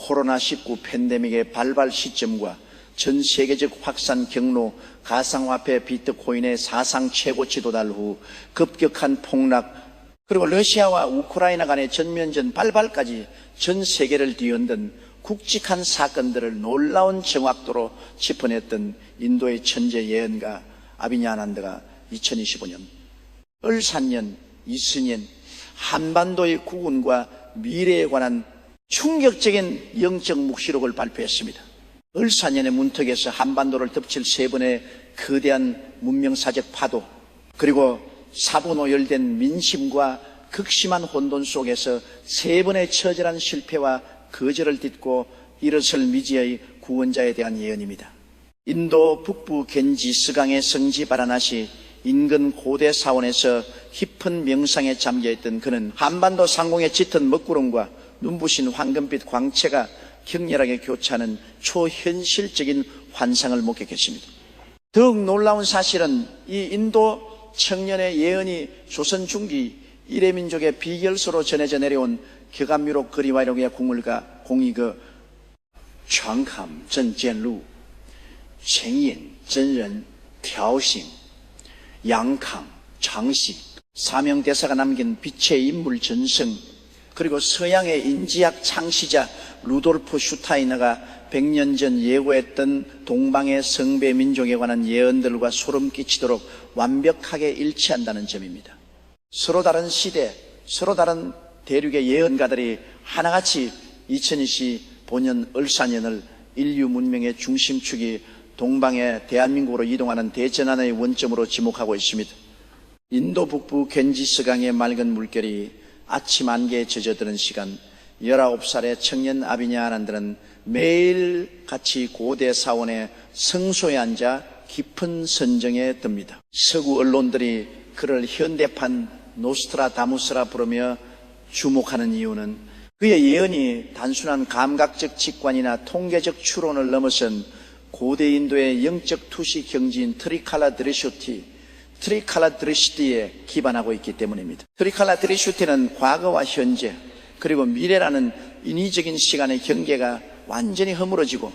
코로나19 팬데믹의 발발 시점과 전 세계적 확산 경로, 가상화폐 비트코인의 사상 최고치 도달 후 급격한 폭락, 그리고 러시아와 우크라이나 간의 전면전 발발까지 전 세계를 뒤흔든 굵직한 사건들을 놀라운 정확도로 짚어냈던 인도의 천재 예언가 아비냐난드가 2025년 을사년, 이순년 한반도의 구군과 미래에 관한 충격적인 영적 묵시록을 발표했습니다. 을사년의 문턱에서 한반도를 덮칠 세 번의 거대한 문명사적 파도, 그리고 사분오열된 민심과 극심한 혼돈 속에서 세 번의 처절한 실패와 거절을 딛고 일어설 미지의 구원자에 대한 예언입니다. 인도 북부 겐지스강의 성지 바라나시 인근 고대 사원에서 깊은 명상에 잠겨있던 그는 한반도 상공의 짙은 먹구름과 눈부신 황금빛 광채가 격렬하게 교차하는 초현실적인 환상을 목격했습니다. 더욱 놀라운 사실은 이 인도 청년의 예언이 조선 중기 이래민족의 비결서로 전해져 내려온 격암유록 거리와룡의 공이 장캄 전젠루 쟁인 전人调심 양캉 장시 사명대사가 남긴 빛의 인물 전승, 그리고 서양의 인지학 창시자 루돌프 슈타이너가 100년 전 예고했던 동방의 성배 민족에 관한 예언들과 소름 끼치도록 완벽하게 일치한다는 점입니다. 서로 다른 시대, 서로 다른 대륙의 예언가들이 하나같이 2025년 을사년을 인류 문명의 중심축이 동방의 대한민국으로 이동하는 대전환의 원점으로 지목하고 있습니다. 인도 북부 겐지스강의 맑은 물결이 아침 안개에 젖어드는 시간, 19살의 청년 아비냐난드는 매일같이 고대 사원의 성소에 앉아 깊은 선정에 듭니다. 서구 언론들이 그를 현대판 노스트라다무스라 부르며 주목하는 이유는 그의 예언이 단순한 감각적 직관이나 통계적 추론을 넘어선 고대 인도의 영적 투시 경지인 트리칼라 드리슈티에 기반하고 있기 때문입니다. 트리칼라 드리슈티는 과거와 현재 그리고 미래라는 인위적인 시간의 경계가 완전히 허물어지고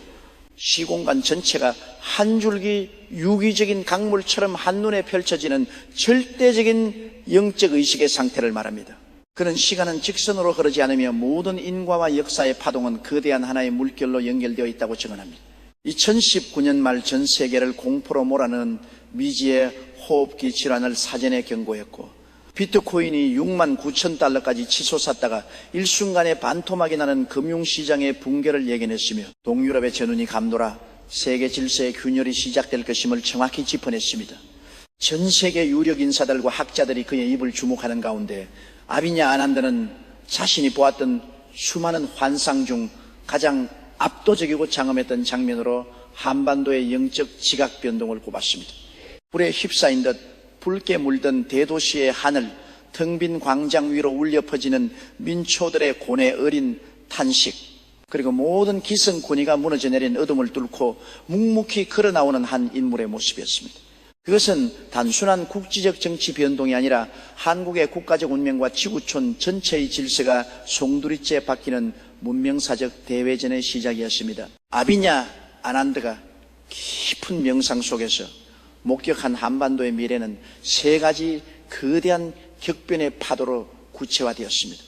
시공간 전체가 한 줄기 유기적인 강물처럼 한눈에 펼쳐지는 절대적인 영적 의식의 상태를 말합니다. 그는 시간은 직선으로 흐르지 않으며 모든 인과와 역사의 파동은 거대한 하나의 물결로 연결되어 있다고 증언합니다. 2019년 말 전 세계를 공포로 몰아넣은 미지의 호흡기 질환을 사전에 경고했고, 비트코인이 6만 9천 달러까지 치솟았다가 일순간에 반토막이 나는 금융시장의 붕괴를 예견했으며, 동유럽의 전운이 감돌아 세계 질서의 균열이 시작될 것임을 정확히 짚어냈습니다. 전 세계 유력 인사들과 학자들이 그의 입을 주목하는 가운데 아비냐난드는 자신이 보았던 수많은 환상 중 가장 압도적이고 장엄했던 장면으로 한반도의 영적 지각 변동을 꼽았습니다. 불에 휩싸인 듯 붉게 물든 대도시의 하늘, 텅 빈 광장 위로 울려 퍼지는 민초들의 고뇌 어린 탄식, 그리고 모든 기성 권위가 무너져 내린 어둠을 뚫고 묵묵히 걸어나오는 한 인물의 모습이었습니다. 그것은 단순한 국지적 정치 변동이 아니라 한국의 국가적 운명과 지구촌 전체의 질서가 송두리째 바뀌는 문명사적 대회전의 시작이었습니다. 아비냐난드가 깊은 명상 속에서 목격한 한반도의 미래는 세 가지 거대한 격변의 파도로 구체화되었습니다.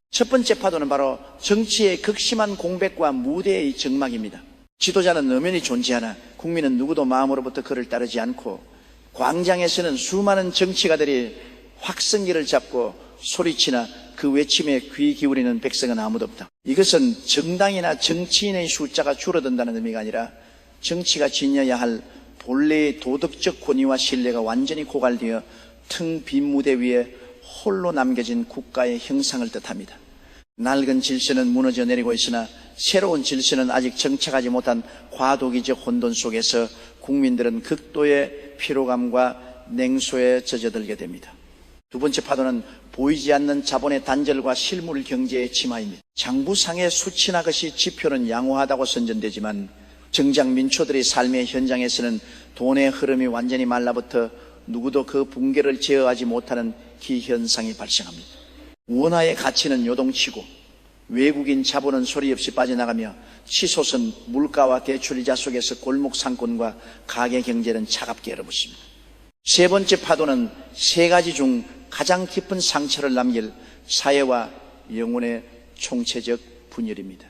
첫 번째 파도는 바로 정치의 극심한 공백과 무대의 정막입니다. 지도자는 엄연히 존재하나 국민은 누구도 마음으로부터 그를 따르지 않고, 광장에서는 수많은 정치가들이 확성기를 잡고 소리치나 그 외침에 귀 기울이는 백성은 아무도 없다. 이것은 정당이나 정치인의 숫자가 줄어든다는 의미가 아니라 정치가 지녀야 할 본래의 도덕적 권위와 신뢰가 완전히 고갈되어 텅 빈 무대 위에 홀로 남겨진 국가의 형상을 뜻합니다. 낡은 질서는 무너져 내리고 있으나 새로운 질서는 아직 정착하지 못한 과도기적 혼돈 속에서 국민들은 극도의 피로감과 냉소에 젖어들게 됩니다. 두 번째 파도는 보이지 않는 자본의 단절과 실물 경제의 침하입니다. 장부상의 수치나 것이 지표는 양호하다고 선전되지만 정작 민초들의 삶의 현장에서는 돈의 흐름이 완전히 말라붙어 누구도 그 붕괴를 제어하지 못하는 기현상이 발생합니다. 원화의 가치는 요동치고 외국인 자본은 소리 없이 빠져나가며 치솟은 물가와 대출이자 속에서 골목 상권과 가계 경제는 차갑게 얼어붙습니다. 세 번째 파도는 세 가지 중 가장 깊은 상처를 남길 사회와 영혼의 총체적 분열입니다.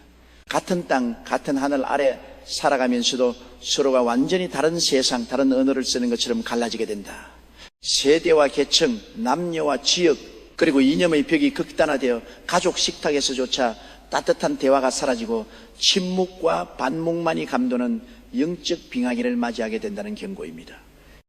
같은 땅, 같은 하늘 아래 살아가면서도 서로가 완전히 다른 세상, 다른 언어를 쓰는 것처럼 갈라지게 된다. 세대와 계층, 남녀와 지역, 그리고 이념의 벽이 극단화되어 가족 식탁에서조차 따뜻한 대화가 사라지고 침묵과 반목만이 감도는 영적 빙하기를 맞이하게 된다는 경고입니다.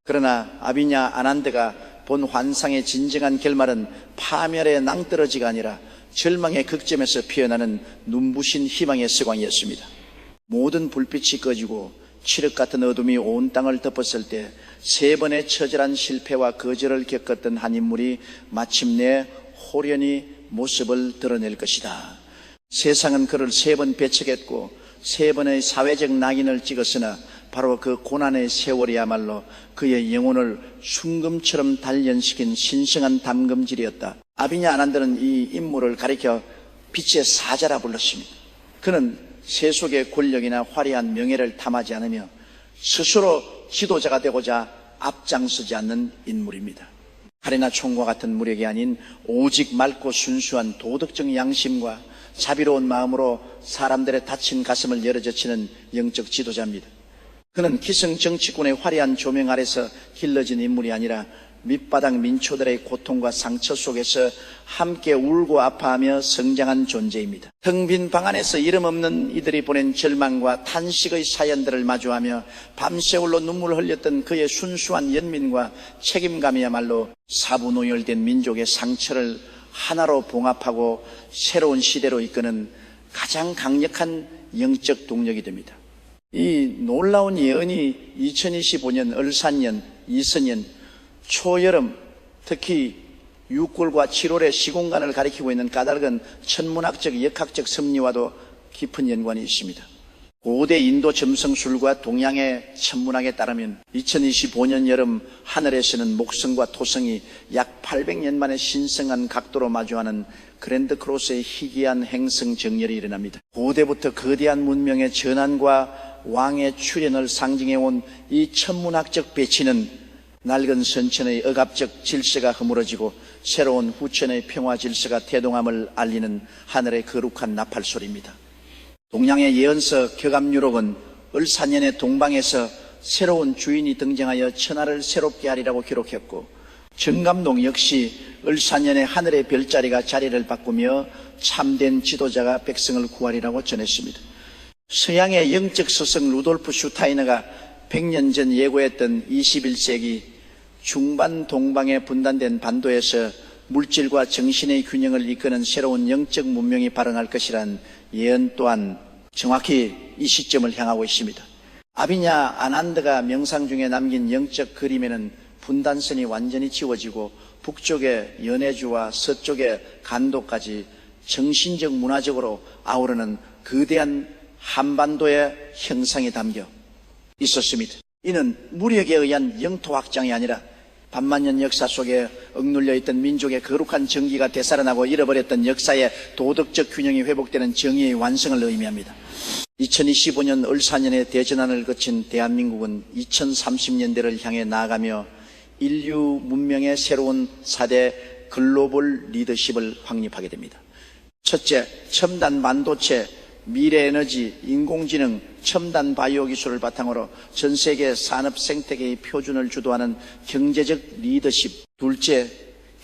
그러나 아비냐 아난드가 본 환상의 진정한 결말은 파멸의 낭떠러지가 아니라 절망의 극점에서 피어나는 눈부신 희망의 서광이었습니다. 모든 불빛이 꺼지고 칠흑 같은 어둠이 온 땅을 덮었을 때 세 번의 처절한 실패와 거절을 겪었던 한 인물이 마침내 호련히 모습을 드러낼 것이다. 세상은 그를 세 번 배척했고 세 번의 사회적 낙인을 찍었으나 바로 그 고난의 세월이야말로 그의 영혼을 순금처럼 단련시킨 신성한 담금질이었다. 아비냐 아난드는 이 인물을 가리켜 빛의 사자라 불렀습니다. 그는 세속의 권력이나 화려한 명예를 탐하지 않으며 스스로 지도자가 되고자 앞장서지 않는 인물입니다. 카레나 총과 같은 무력이 아닌 오직 맑고 순수한 도덕적 양심과 자비로운 마음으로 사람들의 다친 가슴을 열어젖히는 영적 지도자입니다. 그는 기성 정치권의 화려한 조명 아래서 길러진 인물이 아니라 밑바닥 민초들의 고통과 상처 속에서 함께 울고 아파하며 성장한 존재입니다. 텅 빈 방 안에서 이름 없는 이들이 보낸 절망과 탄식의 사연들을 마주하며 밤새 홀로 눈물을 흘렸던 그의 순수한 연민과 책임감이야말로 사부노열된 민족의 상처를 하나로 봉합하고 새로운 시대로 이끄는 가장 강력한 영적 동력이 됩니다. 이 놀라운 예언이 2025년 을사년, 이서년, 초여름, 특히 6월과 7월의 시공간을 가리키고 있는 까닭은 천문학적, 역학적 섭리와도 깊은 연관이 있습니다. 고대 인도 점성술과 동양의 천문학에 따르면 2025년 여름 하늘에서는 목성과 토성이 약 800년 만에 신성한 각도로 마주하는 그랜드 크로스의 희귀한 행성 정렬이 일어납니다. 고대부터 거대한 문명의 전환과 왕의 출현을 상징해온 이 천문학적 배치는 낡은 선천의 억압적 질서가 허물어지고 새로운 후천의 평화 질서가 태동함을 알리는 하늘의 거룩한 나팔소리입니다. 동양의 예언서 격암유록은 을사년의 동방에서 새로운 주인이 등장하여 천하를 새롭게 하리라고 기록했고, 정감동 역시 을사년의 하늘의 별자리가 자리를 바꾸며 참된 지도자가 백성을 구하리라고 전했습니다. 서양의 영적 스승 루돌프 슈타이너가 100년 전 예고했던 21세기 중반 동방에 분단된 반도에서 물질과 정신의 균형을 이끄는 새로운 영적 문명이 발흥할 것이란 예언 또한 정확히 이 시점을 향하고 있습니다. 아비냐 아난드가 명상 중에 남긴 영적 그림에는 분단선이 완전히 지워지고 북쪽의 연해주와 서쪽의 간도까지 정신적 문화적으로 아우르는 거대한 한반도의 형상이 담겨 있었습니다. 이는 무력에 의한 영토 확장이 아니라 반만년 역사 속에 억눌려 있던 민족의 거룩한 정기가 되살아나고 잃어버렸던 역사의 도덕적 균형이 회복되는 정의의 완성을 의미합니다. 2025년 을사년의 대전환을 거친 대한민국은 2030년대를 향해 나아가며 인류 문명의 새로운 4대 글로벌 리더십을 확립하게 됩니다. 첫째, 첨단 반도체, 미래에너지, 인공지능, 첨단 바이오 기술을 바탕으로 전 세계 산업 생태계의 표준을 주도하는 경제적 리더십. 둘째,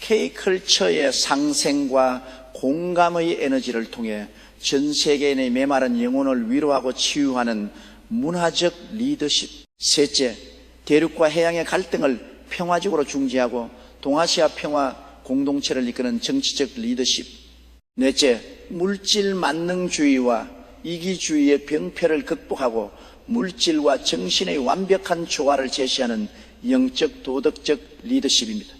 K컬처의 상생과 공감의 에너지를 통해 전 세계인의 메마른 영혼을 위로하고 치유하는 문화적 리더십. 셋째, 대륙과 해양의 갈등을 평화적으로 중재하고 동아시아 평화 공동체를 이끄는 정치적 리더십. 넷째, 물질 만능주의와 이기주의의 병폐를 극복하고 물질과 정신의 완벽한 조화를 제시하는 영적 도덕적 리더십입니다.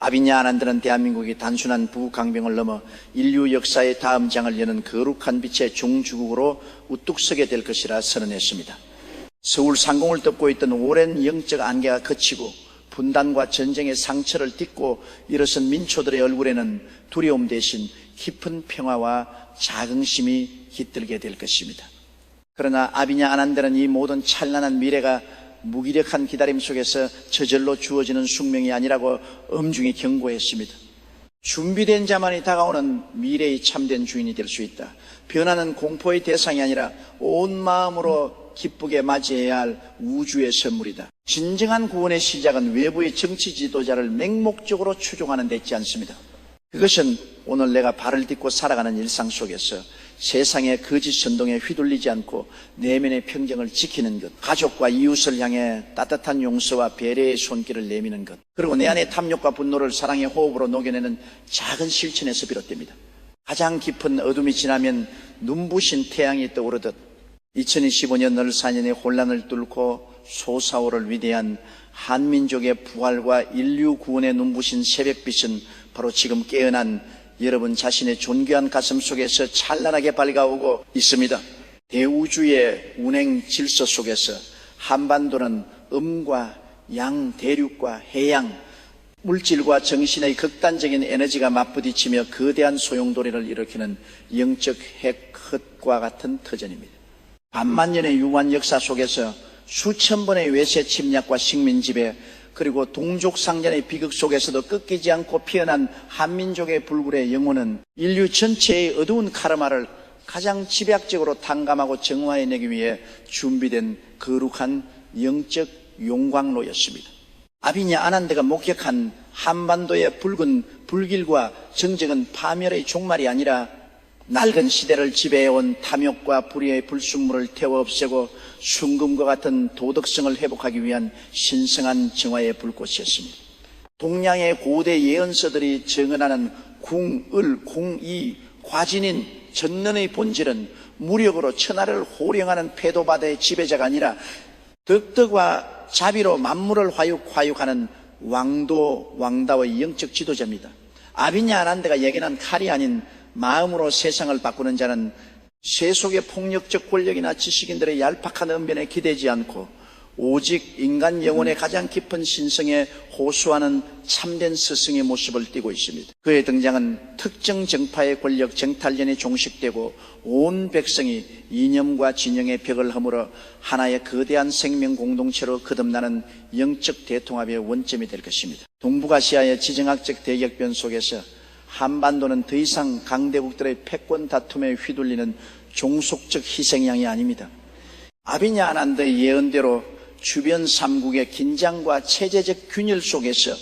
아비냐 아난드는 대한민국이 단순한 부강병을 넘어 인류 역사의 다음 장을 여는 거룩한 빛의 종주국으로 우뚝 서게 될 것이라 선언했습니다. 서울 상공을 덮고 있던 오랜 영적 안개가 그치고 분단과 전쟁의 상처를 딛고 일어선 민초들의 얼굴에는 두려움 대신 깊은 평화와 자긍심이 깃들게 될 것입니다. 그러나 아비냐 아난들은 이 모든 찬란한 미래가 무기력한 기다림 속에서 저절로 주어지는 숙명이 아니라고 엄중히 경고했습니다. 준비된 자만이 다가오는 미래의 참된 주인이 될 수 있다. 변화는 공포의 대상이 아니라 온 마음으로 기쁘게 맞이해야 할 우주의 선물이다. 진정한 구원의 시작은 외부의 정치 지도자를 맹목적으로 추종하는 데 있지 않습니다. 그것은 오늘 내가 발을 딛고 살아가는 일상 속에서 세상의 거짓 선동에 휘둘리지 않고 내면의 평정을 지키는 것, 가족과 이웃을 향해 따뜻한 용서와 배려의 손길을 내미는 것, 그리고 내 안의 탐욕과 분노를 사랑의 호흡으로 녹여내는 작은 실천에서 비롯됩니다. 가장 깊은 어둠이 지나면 눈부신 태양이 떠오르듯 2025년 늘 4년의 혼란을 뚫고 솟아오를 위대한 한민족의 부활과 인류 구원의 눈부신 새벽빛은 바로 지금 깨어난 여러분 자신의 존귀한 가슴 속에서 찬란하게 밝아오고 있습니다. 대우주의 운행 질서 속에서 한반도는 음과 양, 대륙과 해양, 물질과 정신의 극단적인 에너지가 맞부딪히며 거대한 소용돌이를 일으키는 영적 핵核과 같은 터전입니다. 반만년의 유한 역사 속에서 수천 번의 외세 침략과 식민 지배, 그리고 동족상전의 비극 속에서도 꺾이지 않고 피어난 한민족의 불굴의 영혼은 인류 전체의 어두운 카르마를 가장 집약적으로 탕감하고 정화해내기 위해 준비된 거룩한 영적 용광로였습니다. 아비냐 아난드가 목격한 한반도의 붉은 불길과 정적은 파멸의 종말이 아니라 낡은 시대를 지배해온 탐욕과 불의의 불순물을 태워 없애고 순금과 같은 도덕성을 회복하기 위한 신성한 정화의 불꽃이었습니다. 동양의 고대 예언서들이 증언하는 궁을, 궁이, 과진인, 전능의 본질은 무력으로 천하를 호령하는 패도바다의 지배자가 아니라 덕덕과 자비로 만물을 화육하는 왕도, 왕다의 영적 지도자입니다. 아비냐 아난드가 예견한 칼이 아닌 마음으로 세상을 바꾸는 자는 세속의 폭력적 권력이나 지식인들의 얄팍한 언변에 기대지 않고 오직 인간 영혼의 가장 깊은 신성에 호소하는 참된 스승의 모습을 띠고 있습니다. 그의 등장은 특정 정파의 권력 정탈전에 종식되고 온 백성이 이념과 진영의 벽을 허물어 하나의 거대한 생명 공동체로 거듭나는 영적 대통합의 원점이 될 것입니다. 동북아시아의 지정학적 대격변 속에서 한반도는 더 이상 강대국들의 패권 다툼에 휘둘리는 종속적 희생양이 아닙니다. 아비냐 아난드의 예언대로 주변 삼국의 긴장과 체제적 균열 속에서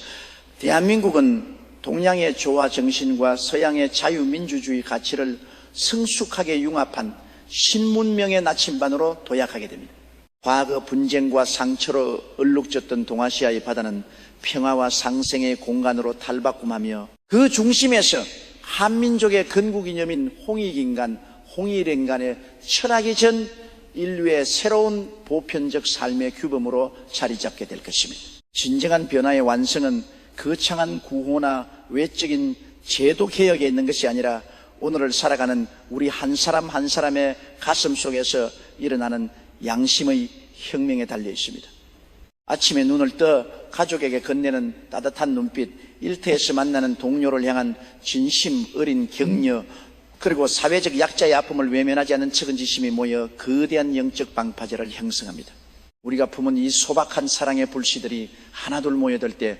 대한민국은 동양의 조화 정신과 서양의 자유민주주의 가치를 성숙하게 융합한 신문명의 나침반으로 도약하게 됩니다. 과거 분쟁과 상처로 얼룩졌던 동아시아의 바다는 평화와 상생의 공간으로 탈바꿈하며 그 중심에서 한민족의 건국이념인 홍익인간, 홍일인간의 철학이 전 인류의 새로운 보편적 삶의 규범으로 자리 잡게 될 것입니다. 진정한 변화의 완성은 거창한 구호나 외적인 제도 개혁에 있는 것이 아니라 오늘을 살아가는 우리 한 사람 한 사람의 가슴 속에서 일어나는 양심의 혁명에 달려 있습니다. 아침에 눈을 떠 가족에게 건네는 따뜻한 눈빛, 일터에서 만나는 동료를 향한 진심 어린 격려, 그리고 사회적 약자의 아픔을 외면하지 않는 측은지심이 모여 거대한 영적 방파제를 형성합니다. 우리가 품은 이 소박한 사랑의 불씨들이 하나둘 모여들 때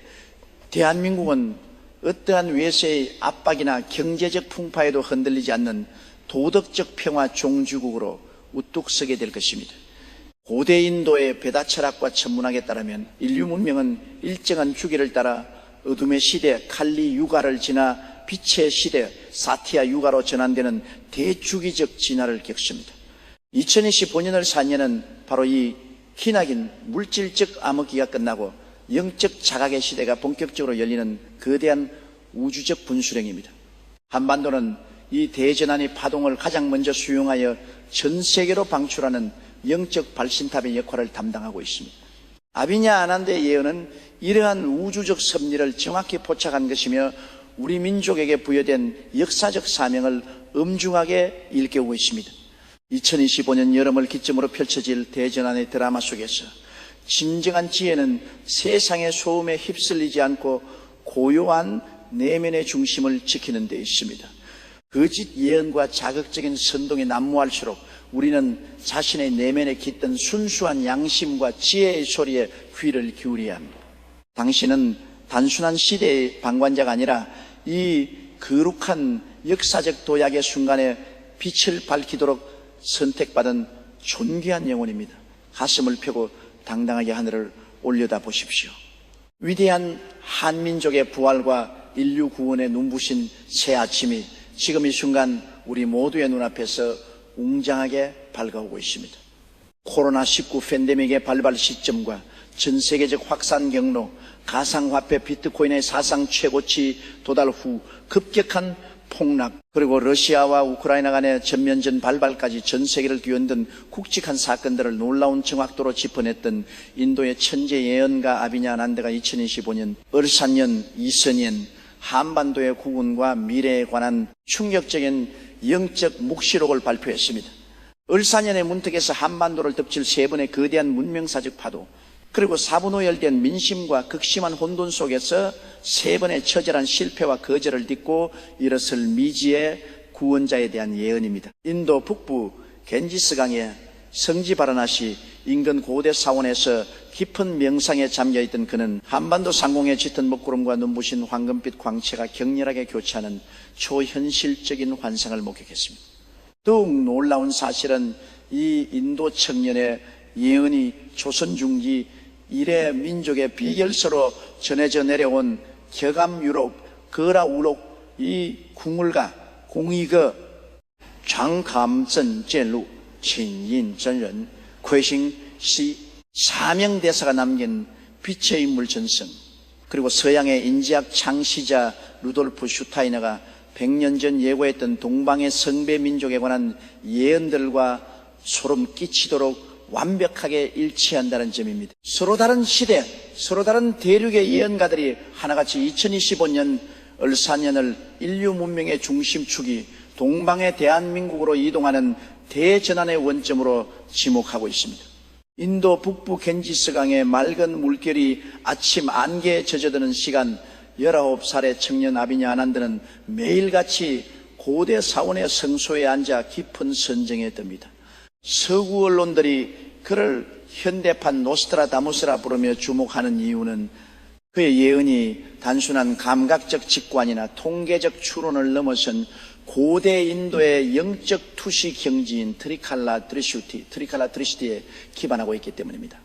대한민국은 어떠한 외세의 압박이나 경제적 풍파에도 흔들리지 않는 도덕적 평화 종주국으로 우뚝 서게 될 것입니다. 고대 인도의 베다 철학과 천문학에 따르면 인류 문명은 일정한 주기를 따라 어둠의 시대 칼리 유가를 지나 빛의 시대 사티아 유가로 전환되는 대주기적 진화를 겪습니다. 2025년을 사년은 바로 이 기나긴 물질적 암흑기가 끝나고 영적 자각의 시대가 본격적으로 열리는 거대한 우주적 분수령입니다. 한반도는 이 대전환의 파동을 가장 먼저 수용하여 전 세계로 방출하는 영적 발신탑의 역할을 담당하고 있습니다. 아비냐 아난드의 예언은 이러한 우주적 섭리를 정확히 포착한 것이며 우리 민족에게 부여된 역사적 사명을 엄중하게 일깨우고 있습니다. 2025년 여름을 기점으로 펼쳐질 대전환의 드라마 속에서 진정한 지혜는 세상의 소음에 휩쓸리지 않고 고요한 내면의 중심을 지키는 데 있습니다. 거짓 예언과 자극적인 선동이 난무할수록 우리는 자신의 내면에 깃든 순수한 양심과 지혜의 소리에 귀를 기울여야 합니다. 당신은 단순한 시대의 방관자가 아니라 이 거룩한 역사적 도약의 순간에 빛을 밝히도록 선택받은 존귀한 영혼입니다. 가슴을 펴고 당당하게 하늘을 올려다 보십시오. 위대한 한민족의 부활과 인류 구원의 눈부신 새 아침이 지금 이 순간 우리 모두의 눈앞에서 웅장하게 밝아오고 있습니다. 코로나19 팬데믹의 발발 시점과 전 세계적 확산 경로, 가상화폐 비트코인의 사상 최고치 도달 후 급격한 폭락, 그리고 러시아와 우크라이나 간의 전면전 발발까지 전 세계를 뒤흔든 굵직한 사건들을 놀라운 정확도로 짚어냈던 인도의 천재 예언가 아비냐난드가 2025년 을사년 이선년 한반도의 구분과 미래에 관한 충격적인 영적 묵시록을 발표했습니다. 을사년의 문턱에서 한반도를 덮칠 세 번의 거대한 문명사적 파도, 그리고 사분오열된 민심과 극심한 혼돈 속에서 세 번의 처절한 실패와 거절을 딛고 일어설 미지의 구원자에 대한 예언입니다. 인도 북부 겐지스강의 성지 바라나시 인근 고대 사원에서 깊은 명상에 잠겨있던 그는 한반도 상공에 짙은 먹구름과 눈부신 황금빛 광채가 격렬하게 교차하는 초현실적인 환상을 목격했습니다. 더욱 놀라운 사실은 이 인도 청년의 예언이 조선 중기 이래 민족의 비결서로 전해져 내려온 격암 유록, 거라 우록 이 궁을가 공이거 장감전 제루 친인 전人괴싱시 사명대사가 남긴 빛의 인물 전성, 그리고 서양의 인지학 창시자 루돌프 슈타이너가 100년 전 예고했던 동방의 성배 민족에 관한 예언들과 소름 끼치도록 완벽하게 일치한다는 점입니다. 서로 다른 시대, 서로 다른 대륙의 예언가들이 하나같이 2025년 을사년을 인류 문명의 중심축이 동방의 대한민국으로 이동하는 대전환의 원점으로 지목하고 있습니다. 인도 북부 겐지스강의 맑은 물결이 아침 안개에 젖어드는 시간, 19살의 청년 아비냐난드는 매일같이 고대 사원의 성소에 앉아 깊은 선정에 듭니다. 서구 언론들이 그를 현대판 노스트라다무스라 부르며 주목하는 이유는 그의 예언이 단순한 감각적 직관이나 통계적 추론을 넘어선 고대 인도의 영적 투시 경지인 트리칼라 드리슈티에 기반하고 있기 때문입니다.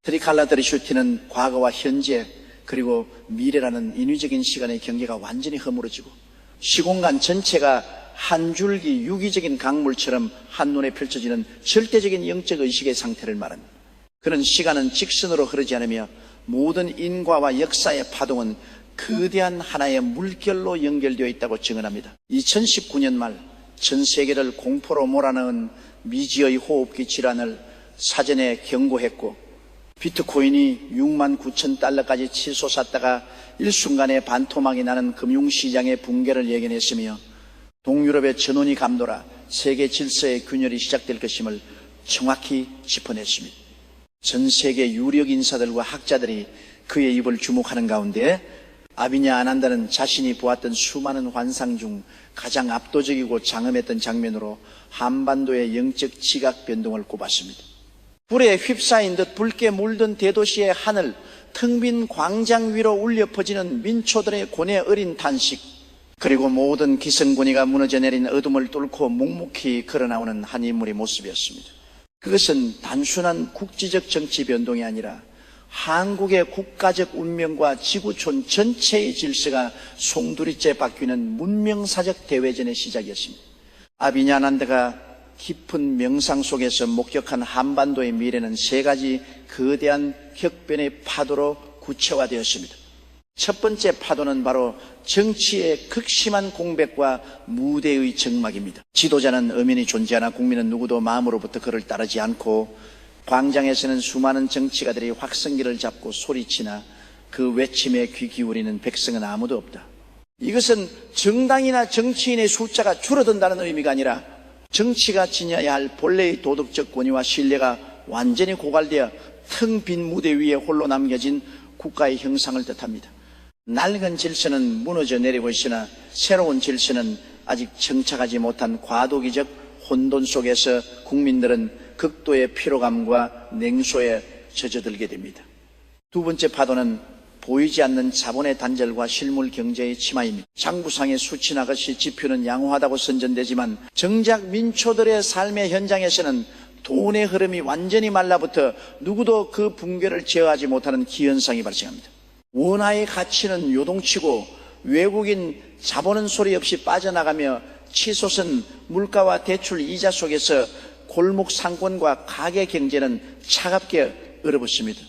트리칼라 드리슈티는 과거와 현재 그리고 미래라는 인위적인 시간의 경계가 완전히 허물어지고 시공간 전체가 한 줄기 유기적인 강물처럼 한눈에 펼쳐지는 절대적인 영적 의식의 상태를 말합니다. 그런 시간은 직선으로 흐르지 않으며 모든 인과와 역사의 파동은 거대한 하나의 물결로 연결되어 있다고 증언합니다. 2019년 말 전 세계를 공포로 몰아넣은 미지의 호흡기 질환을 사전에 경고했고 비트코인이 6만 9천 달러까지 치솟았다가 일순간에 반토막이 나는 금융시장의 붕괴를 예견했으며 동유럽의 전원이 감돌아 세계 질서의 균열이 시작될 것임을 정확히 짚어냈습니다. 전 세계 유력 인사들과 학자들이 그의 입을 주목하는 가운데 아비냐난드는 자신이 보았던 수많은 환상 중 가장 압도적이고 장엄했던 장면으로 한반도의 영적 지각 변동을 꼽았습니다. 불에 휩싸인 듯 붉게 물든 대도시의 하늘, 텅 빈 광장 위로 울려 퍼지는 민초들의 고뇌 어린 탄식, 그리고 모든 기성군이가 무너져 내린 어둠을 뚫고 묵묵히 걸어나오는 한 인물의 모습이었습니다. 그것은 단순한 국지적 정치 변동이 아니라 한국의 국가적 운명과 지구촌 전체의 질서가 송두리째 바뀌는 문명사적 대회전의 시작이었습니다. 아비냐난드가 깊은 명상 속에서 목격한 한반도의 미래는 세 가지 거대한 격변의 파도로 구체화되었습니다. 첫 번째 파도는 바로 정치의 극심한 공백과 무대의 정막입니다. 지도자는 엄연히 존재하나 국민은 누구도 마음으로부터 그를 따르지 않고 광장에서는 수많은 정치가들이 확성기를 잡고 소리치나 그 외침에 귀 기울이는 백성은 아무도 없다. 이것은 정당이나 정치인의 숫자가 줄어든다는 의미가 아니라 정치가 지녀야 할 본래의 도덕적 권위와 신뢰가 완전히 고갈되어 텅 빈 무대 위에 홀로 남겨진 국가의 형상을 뜻합니다. 낡은 질서는 무너져 내리고 있으나 새로운 질서는 아직 정착하지 못한 과도기적 혼돈 속에서 국민들은 극도의 피로감과 냉소에 젖어들게 됩니다. 두 번째 파도는 보이지 않는 자본의 단절과 실물 경제의 침하입니다. 장부상의 수치나 것이 지표는 양호하다고 선전되지만 정작 민초들의 삶의 현장에서는 돈의 흐름이 완전히 말라붙어 누구도 그 붕괴를 제어하지 못하는 기현상이 발생합니다. 원화의 가치는 요동치고 외국인 자본은 소리 없이 빠져나가며 치솟은 물가와 대출 이자 속에서 골목 상권과 가게 경제는 차갑게 얼어붙습니다.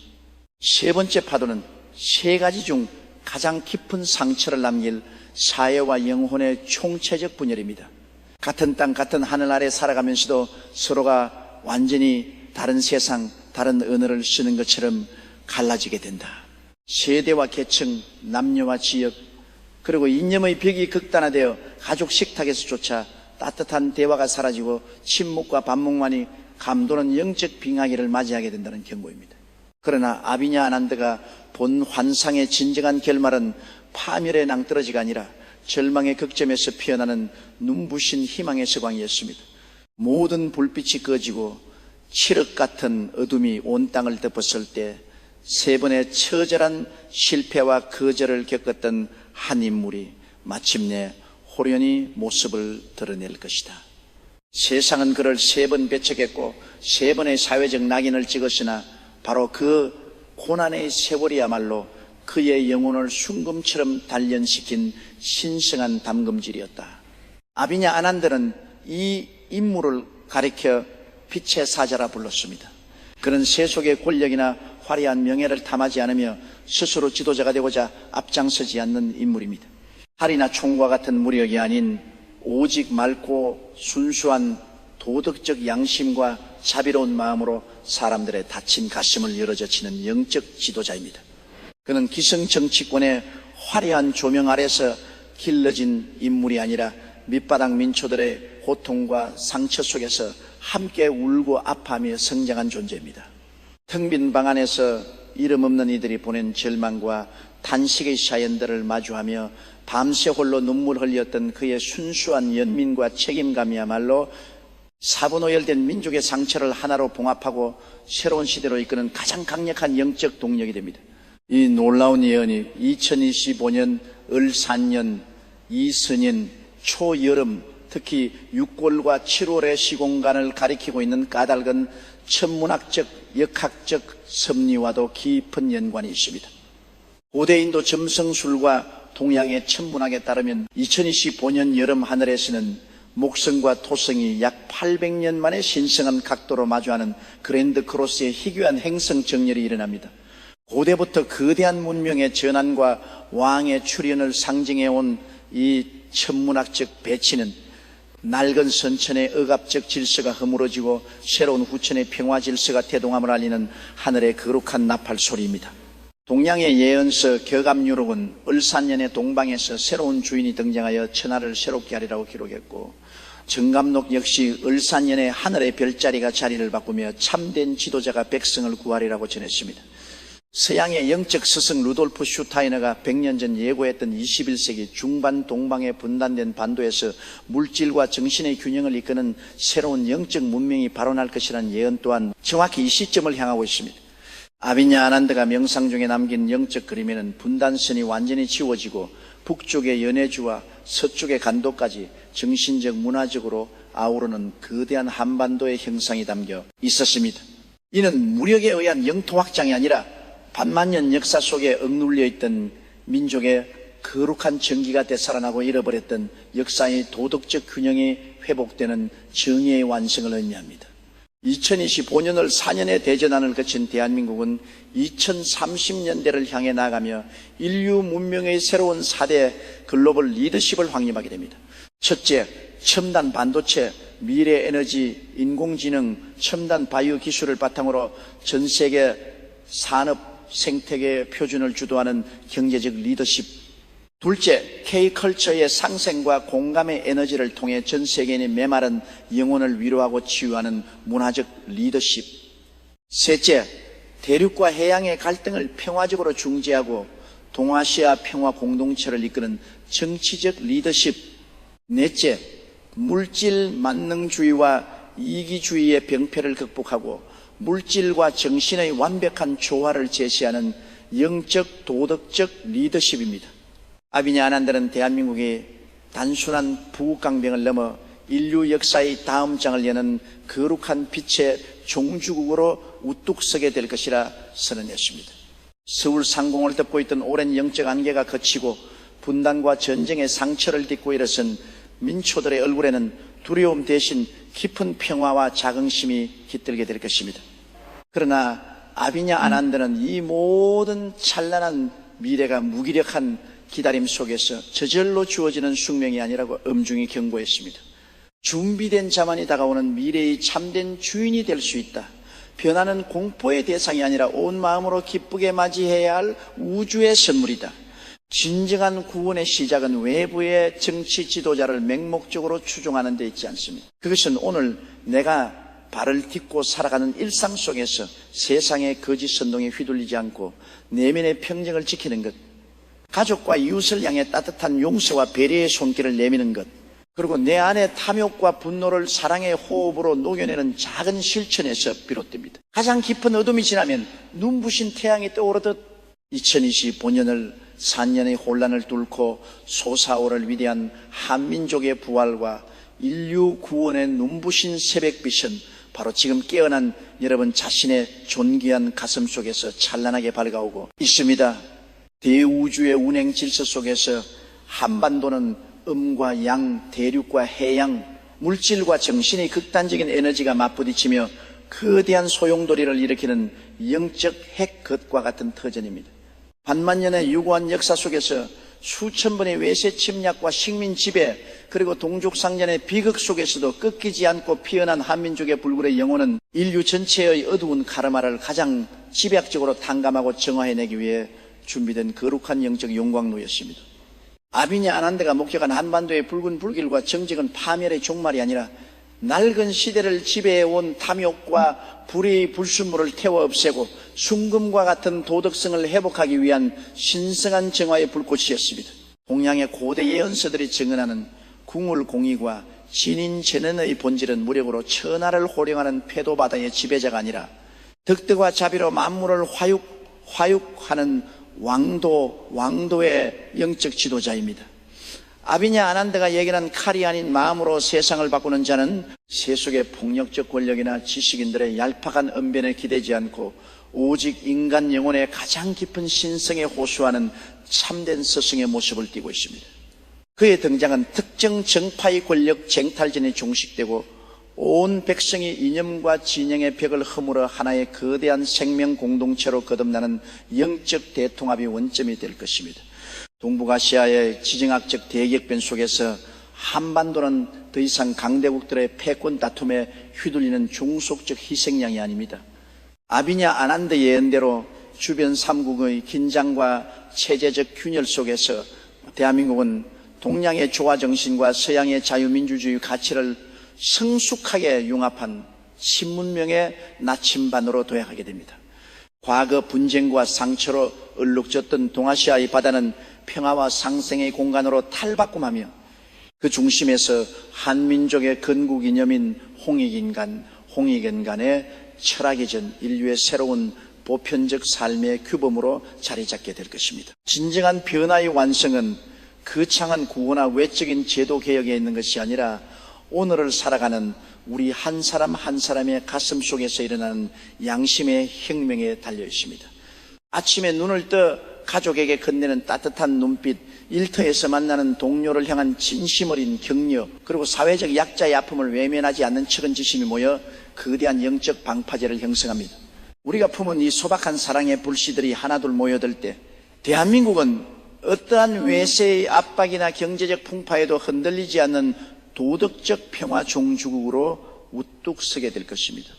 세 번째 파도는 세 가지 중 가장 깊은 상처를 남길 사회와 영혼의 총체적 분열입니다. 같은 땅 같은 하늘 아래 살아가면서도 서로가 완전히 다른 세상, 다른 언어를 쓰는 것처럼 갈라지게 된다. 세대와 계층, 남녀와 지역, 그리고 이념의 벽이 극단화되어 가족 식탁에서조차 따뜻한 대화가 사라지고 침묵과 반목만이 감도는 영적 빙하기를 맞이하게 된다는 경고입니다. 그러나 아비냐 아난드가 본 환상의 진정한 결말은 파멸의 낭떠러지가 아니라 절망의 극점에서 피어나는 눈부신 희망의 서광이었습니다. 모든 불빛이 꺼지고 칠흑 같은 어둠이 온 땅을 덮었을 때 세 번의 처절한 실패와 거절을 겪었던 한 인물이 마침내 호련히 모습을 드러낼 것이다. 세상은 그를 세 번 배척했고 세 번의 사회적 낙인을 찍었으나 바로 그 고난의 세월이야말로 그의 영혼을 순금처럼 단련시킨 신성한 담금질이었다. 아비냐 아난드는 이 인물을 가리켜 빛의 사자라 불렀습니다. 그는 세속의 권력이나 화려한 명예를 탐하지 않으며 스스로 지도자가 되고자 앞장서지 않는 인물입니다. 칼이나 총과 같은 무력이 아닌 오직 맑고 순수한 도덕적 양심과 자비로운 마음으로 사람들의 다친 가슴을 열어젖히는 영적 지도자입니다. 그는 기성 정치권의 화려한 조명 아래서 길러진 인물이 아니라 밑바닥 민초들의 고통과 상처 속에서 함께 울고 아파하며 성장한 존재입니다. 텅 빈 방 안에서 이름 없는 이들이 보낸 절망과 탄식의 사연들을 마주하며 밤새 홀로 눈물 흘렸던 그의 순수한 연민과 책임감이야말로 사분오열된 민족의 상처를 하나로 봉합하고 새로운 시대로 이끄는 가장 강력한 영적 동력이 됩니다. 이 놀라운 예언이 2025년 을산년 이선인 초여름, 특히 6월과 7월의 시공간을 가리키고 있는 까닭은 천문학적, 역학적 섭리와도 깊은 연관이 있습니다. 고대 인도 점성술과 동양의 천문학에 따르면 2025년 여름 하늘에서는 목성과 토성이 약 800년 만에 신성한 각도로 마주하는 그랜드 크로스의 희귀한 행성 정렬이 일어납니다. 고대부터 거대한 문명의 전환과 왕의 출현을 상징해온 이 천문학적 배치는 낡은 선천의 억압적 질서가 허물어지고 새로운 후천의 평화 질서가 태동함을 알리는 하늘의 거룩한 나팔 소리입니다. 동양의 예언서 격압유록은 을산년의 동방에서 새로운 주인이 등장하여 천하를 새롭게 하리라고 기록했고, 정감록 역시 을산년의 하늘의 별자리가 자리를 바꾸며 참된 지도자가 백성을 구하리라고 전했습니다. 서양의 영적 스승 루돌프 슈타이너가 100년 전 예고했던 21세기 중반 동방의 분단된 반도에서 물질과 정신의 균형을 이끄는 새로운 영적 문명이 발원할 것이라는 예언 또한 정확히 이 시점을 향하고 있습니다. 아비냐 아난드가 명상 중에 남긴 영적 그림에는 분단선이 완전히 지워지고 북쪽의 연해주와 서쪽의 간도까지 정신적 문화적으로 아우르는 거대한 한반도의 형상이 담겨 있었습니다. 이는 무력에 의한 영토 확장이 아니라 반만년 역사 속에 억눌려 있던 민족의 거룩한 정기가 되살아나고 잃어버렸던 역사의 도덕적 균형이 회복되는 정의의 완성을 의미합니다. 2025년을 4년의 대전환을 거친 대한민국은 2030년대를 향해 나아가며 인류 문명의 새로운 4대 글로벌 리더십을 확립하게 됩니다. 첫째, 첨단 반도체, 미래 에너지, 인공지능, 첨단 바이오 기술을 바탕으로 전 세계 산업 생태계 표준을 주도하는 경제적 리더십. 둘째, K컬처의 상생과 공감의 에너지를 통해 전 세계인의 메마른 영혼을 위로하고 치유하는 문화적 리더십. 셋째, 대륙과 해양의 갈등을 평화적으로 중재하고 동아시아 평화 공동체를 이끄는 정치적 리더십. 넷째, 물질 만능주의와 이기주의의 병폐를 극복하고 물질과 정신의 완벽한 조화를 제시하는 영적 도덕적 리더십입니다. 아비냐 아난드는 대한민국이 단순한 부국강병을 넘어 인류 역사의 다음 장을 여는 거룩한 빛의 종주국으로 우뚝 서게 될 것이라 선언했습니다. 서울 상공을 덮고 있던 오랜 영적 안개가 걷히고 분단과 전쟁의 상처를 딛고 일어선 민초들의 얼굴에는 두려움 대신 깊은 평화와 자긍심이 깃들게 될 것입니다. 그러나 아비냐 아난드는 이 모든 찬란한 미래가 무기력한 기다림 속에서 저절로 주어지는 숙명이 아니라고 엄중히 경고했습니다. 준비된 자만이 다가오는 미래의 참된 주인이 될 수 있다. 변화는 공포의 대상이 아니라 온 마음으로 기쁘게 맞이해야 할 우주의 선물이다. 진정한 구원의 시작은 외부의 정치 지도자를 맹목적으로 추종하는 데 있지 않습니다. 그것은 오늘 내가 발을 딛고 살아가는 일상 속에서 세상의 거짓 선동에 휘둘리지 않고 내면의 평정을 지키는 것, 가족과 이웃을 향해 따뜻한 용서와 배려의 손길을 내미는 것, 그리고 내 안의 탐욕과 분노를 사랑의 호흡으로 녹여내는 작은 실천에서 비롯됩니다. 가장 깊은 어둠이 지나면 눈부신 태양이 떠오르듯 2025년을 4년의 혼란을 뚫고 솟아오를 위대한 한민족의 부활과 인류 구원의 눈부신 새벽빛은 바로 지금 깨어난 여러분 자신의 존귀한 가슴 속에서 찬란하게 밝아오고 있습니다. 대우주의 운행 질서 속에서 한반도는 음과 양, 대륙과 해양, 물질과 정신의 극단적인 에너지가 맞부딪히며 거대한 소용돌이를 일으키는 영적 핵것과 같은 터전입니다. 반만년의 유구한 역사 속에서 수천 번의 외세 침략과 식민 지배, 그리고 동족상전의 비극 속에서도 꺾이지 않고 피어난 한민족의 불굴의 영혼은 인류 전체의 어두운 카르마를 가장 집약적으로 탕감하고 정화해내기 위해 준비된 거룩한 영적 용광로였습니다. 아비냐 아난드가 목격한 한반도의 붉은 불길과 정직은 파멸의 종말이 아니라 낡은 시대를 지배해온 탐욕과 불의의 불순물을 태워 없애고 순금과 같은 도덕성을 회복하기 위한 신성한 정화의 불꽃이었습니다. 동양의 고대 예언서들이 증언하는 궁울공의과 진인전능의 본질은 무력으로 천하를 호령하는 패도바다의 지배자가 아니라 덕덕과 자비로 만물을 화육하는 왕도의 영적 지도자입니다. 아비냐 아난드가 예견한 칼이 아닌 마음으로 세상을 바꾸는 자는 세속의 폭력적 권력이나 지식인들의 얄팍한 언변에 기대지 않고 오직 인간 영혼의 가장 깊은 신성에 호소하는 참된 스승의 모습을 띠고 있습니다. 그의 등장은 특정 정파의 권력 쟁탈전에 종식되고 온 백성이 이념과 진영의 벽을 허물어 하나의 거대한 생명 공동체로 거듭나는 영적 대통합의 원점이 될 것입니다. 동북아시아의 지정학적 대격변 속에서 한반도는 더 이상 강대국들의 패권 다툼에 휘둘리는 중속적 희생양이 아닙니다. 아비냐 아난드 예언대로 주변 삼국의 긴장과 체제적 균열 속에서 대한민국은 동양의 조화정신과 서양의 자유민주주의 가치를 성숙하게 융합한 신문명의 나침반으로 도약하게 됩니다. 과거 분쟁과 상처로 얼룩졌던 동아시아의 바다는 평화와 상생의 공간으로 탈바꿈하며 그 중심에서 한민족의 건국 이념인 홍익인간의 철학이 전 인류의 새로운 보편적 삶의 규범으로 자리 잡게 될 것입니다. 진정한 변화의 완성은 거창한 구호나 외적인 제도 개혁에 있는 것이 아니라 오늘을 살아가는 우리 한 사람 한 사람의 가슴 속에서 일어나는 양심의 혁명에 달려 있습니다. 아침에 눈을 떠 가족에게 건네는 따뜻한 눈빛, 일터에서 만나는 동료를 향한 진심 어린 격려, 그리고 사회적 약자의 아픔을 외면하지 않는 측은지심이 모여 거대한 영적 방파제를 형성합니다. 우리가 품은 이 소박한 사랑의 불씨들이 하나둘 모여들 때 대한민국은 어떠한 외세의 압박이나 경제적 풍파에도 흔들리지 않는 도덕적 평화 종주국으로 우뚝 서게 될 것입니다.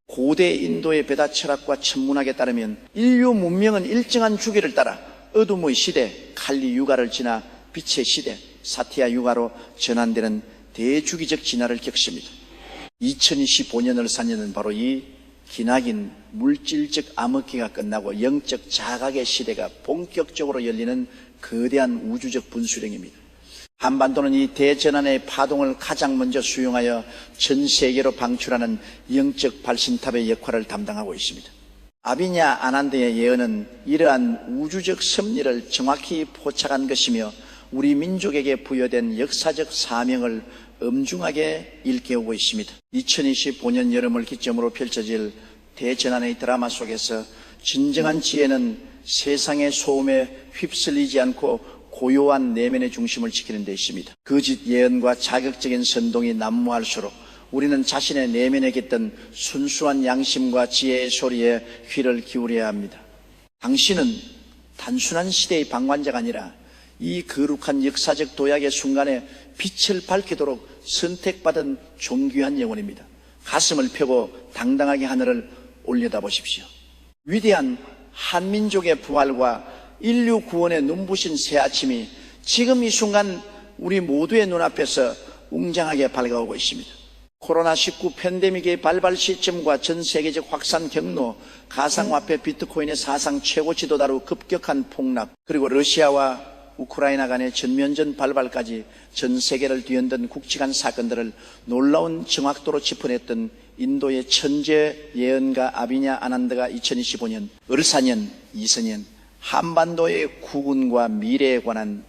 고대 인도의 베다 철학과 천문학에 따르면 인류 문명은 일정한 주기를 따라 어둠의 시대, 칼리 유가를 지나 빛의 시대, 사티아 유가로 전환되는 대주기적 진화를 겪습니다. 2025년을 사는 바로 이 기나긴 물질적 암흑기가 끝나고 영적 자각의 시대가 본격적으로 열리는 거대한 우주적 분수령입니다. 한반도는 이 대전환의 파동을 가장 먼저 수용하여 전 세계로 방출하는 영적 발신탑의 역할을 담당하고 있습니다. 아비냐 아난드의 예언은 이러한 우주적 섭리를 정확히 포착한 것이며 우리 민족에게 부여된 역사적 사명을 엄중하게 일깨우고 있습니다. 2025년 여름을 기점으로 펼쳐질 대전환의 드라마 속에서 진정한 지혜는 세상의 소음에 휩쓸리지 않고 고요한 내면의 중심을 지키는 데 있습니다. 거짓 예언과 자극적인 선동이 난무할수록 우리는 자신의 내면에 깃든 순수한 양심과 지혜의 소리에 귀를 기울여야 합니다. 당신은 단순한 시대의 방관자가 아니라 이 거룩한 역사적 도약의 순간에 빛을 밝히도록 선택받은 존귀한 영혼입니다. 가슴을 펴고 당당하게 하늘을 올려다보십시오. 위대한 한민족의 부활과 인류 구원의 눈부신 새아침이 지금 이 순간 우리 모두의 눈앞에서 웅장하게 밝아오고 있습니다. 코로나19 팬데믹의 발발 시점과 전 세계적 확산 경로, 가상화폐 비트코인의 사상 최고 지도자로 급격한 폭락, 그리고 러시아와 우크라이나 간의 전면전 발발까지 전 세계를 뒤흔든 굵직한 사건들을 놀라운 정확도로 짚어냈던 인도의 천재 예언가 아비냐 아난드가 2025년 을사년, 이서년 한반도의 구군과 미래에 관한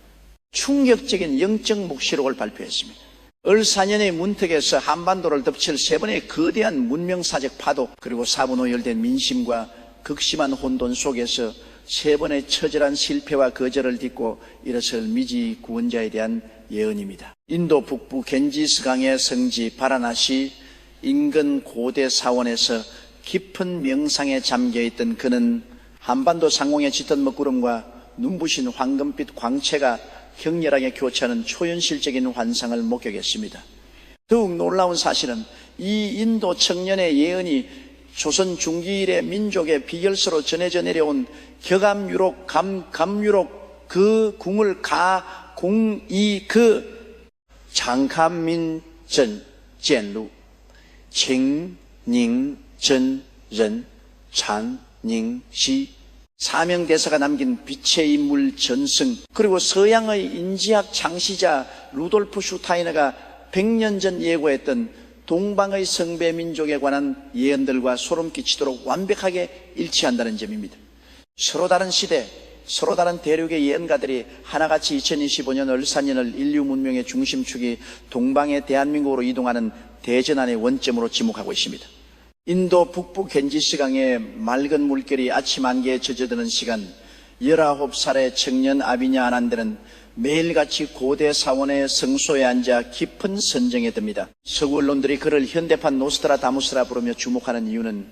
충격적인 영적 묵시록을 발표했습니다. 을사년의 문턱에서 한반도를 덮칠 세 번의 거대한 문명사적 파도, 그리고 사분오열된 민심과 극심한 혼돈 속에서 세 번의 처절한 실패와 거절을 딛고 일어설 미지 구원자에 대한 예언입니다. 인도 북부 겐지스강의 성지 바라나시 인근 고대 사원에서 깊은 명상에 잠겨있던 그는 한반도 상공에 짙은 먹구름과 눈부신 황금빛 광채가 격렬하게 교차하는 초현실적인 환상을 목격했습니다. 더욱 놀라운 사실은 이 인도 청년의 예언이 조선 중기일의 민족의 비결서로 전해져 내려온 격암유록 감유록 그 궁을 가공이 그 장카민전 젠루 칭닝전人찬닝시 사명대사가 남긴 빛의 인물 전승, 그리고 서양의 인지학 창시자 루돌프 슈타이너가 100년 전 예고했던 동방의 성배 민족에 관한 예언들과 소름 끼치도록 완벽하게 일치한다는 점입니다. 서로 다른 시대, 서로 다른 대륙의 예언가들이 하나같이 2025년 을사년을 인류 문명의 중심축이 동방의 대한민국으로 이동하는 대전환의 원점으로 지목하고 있습니다. 인도 북부 겐지스강의 맑은 물결이 아침 안개에 젖어드는 시간, 19살의 청년 아비냐 아난드는 매일같이 고대 사원의 성소에 앉아 깊은 선정에 듭니다. 서구 언론들이 그를 현대판 노스트라다무스라 부르며 주목하는 이유는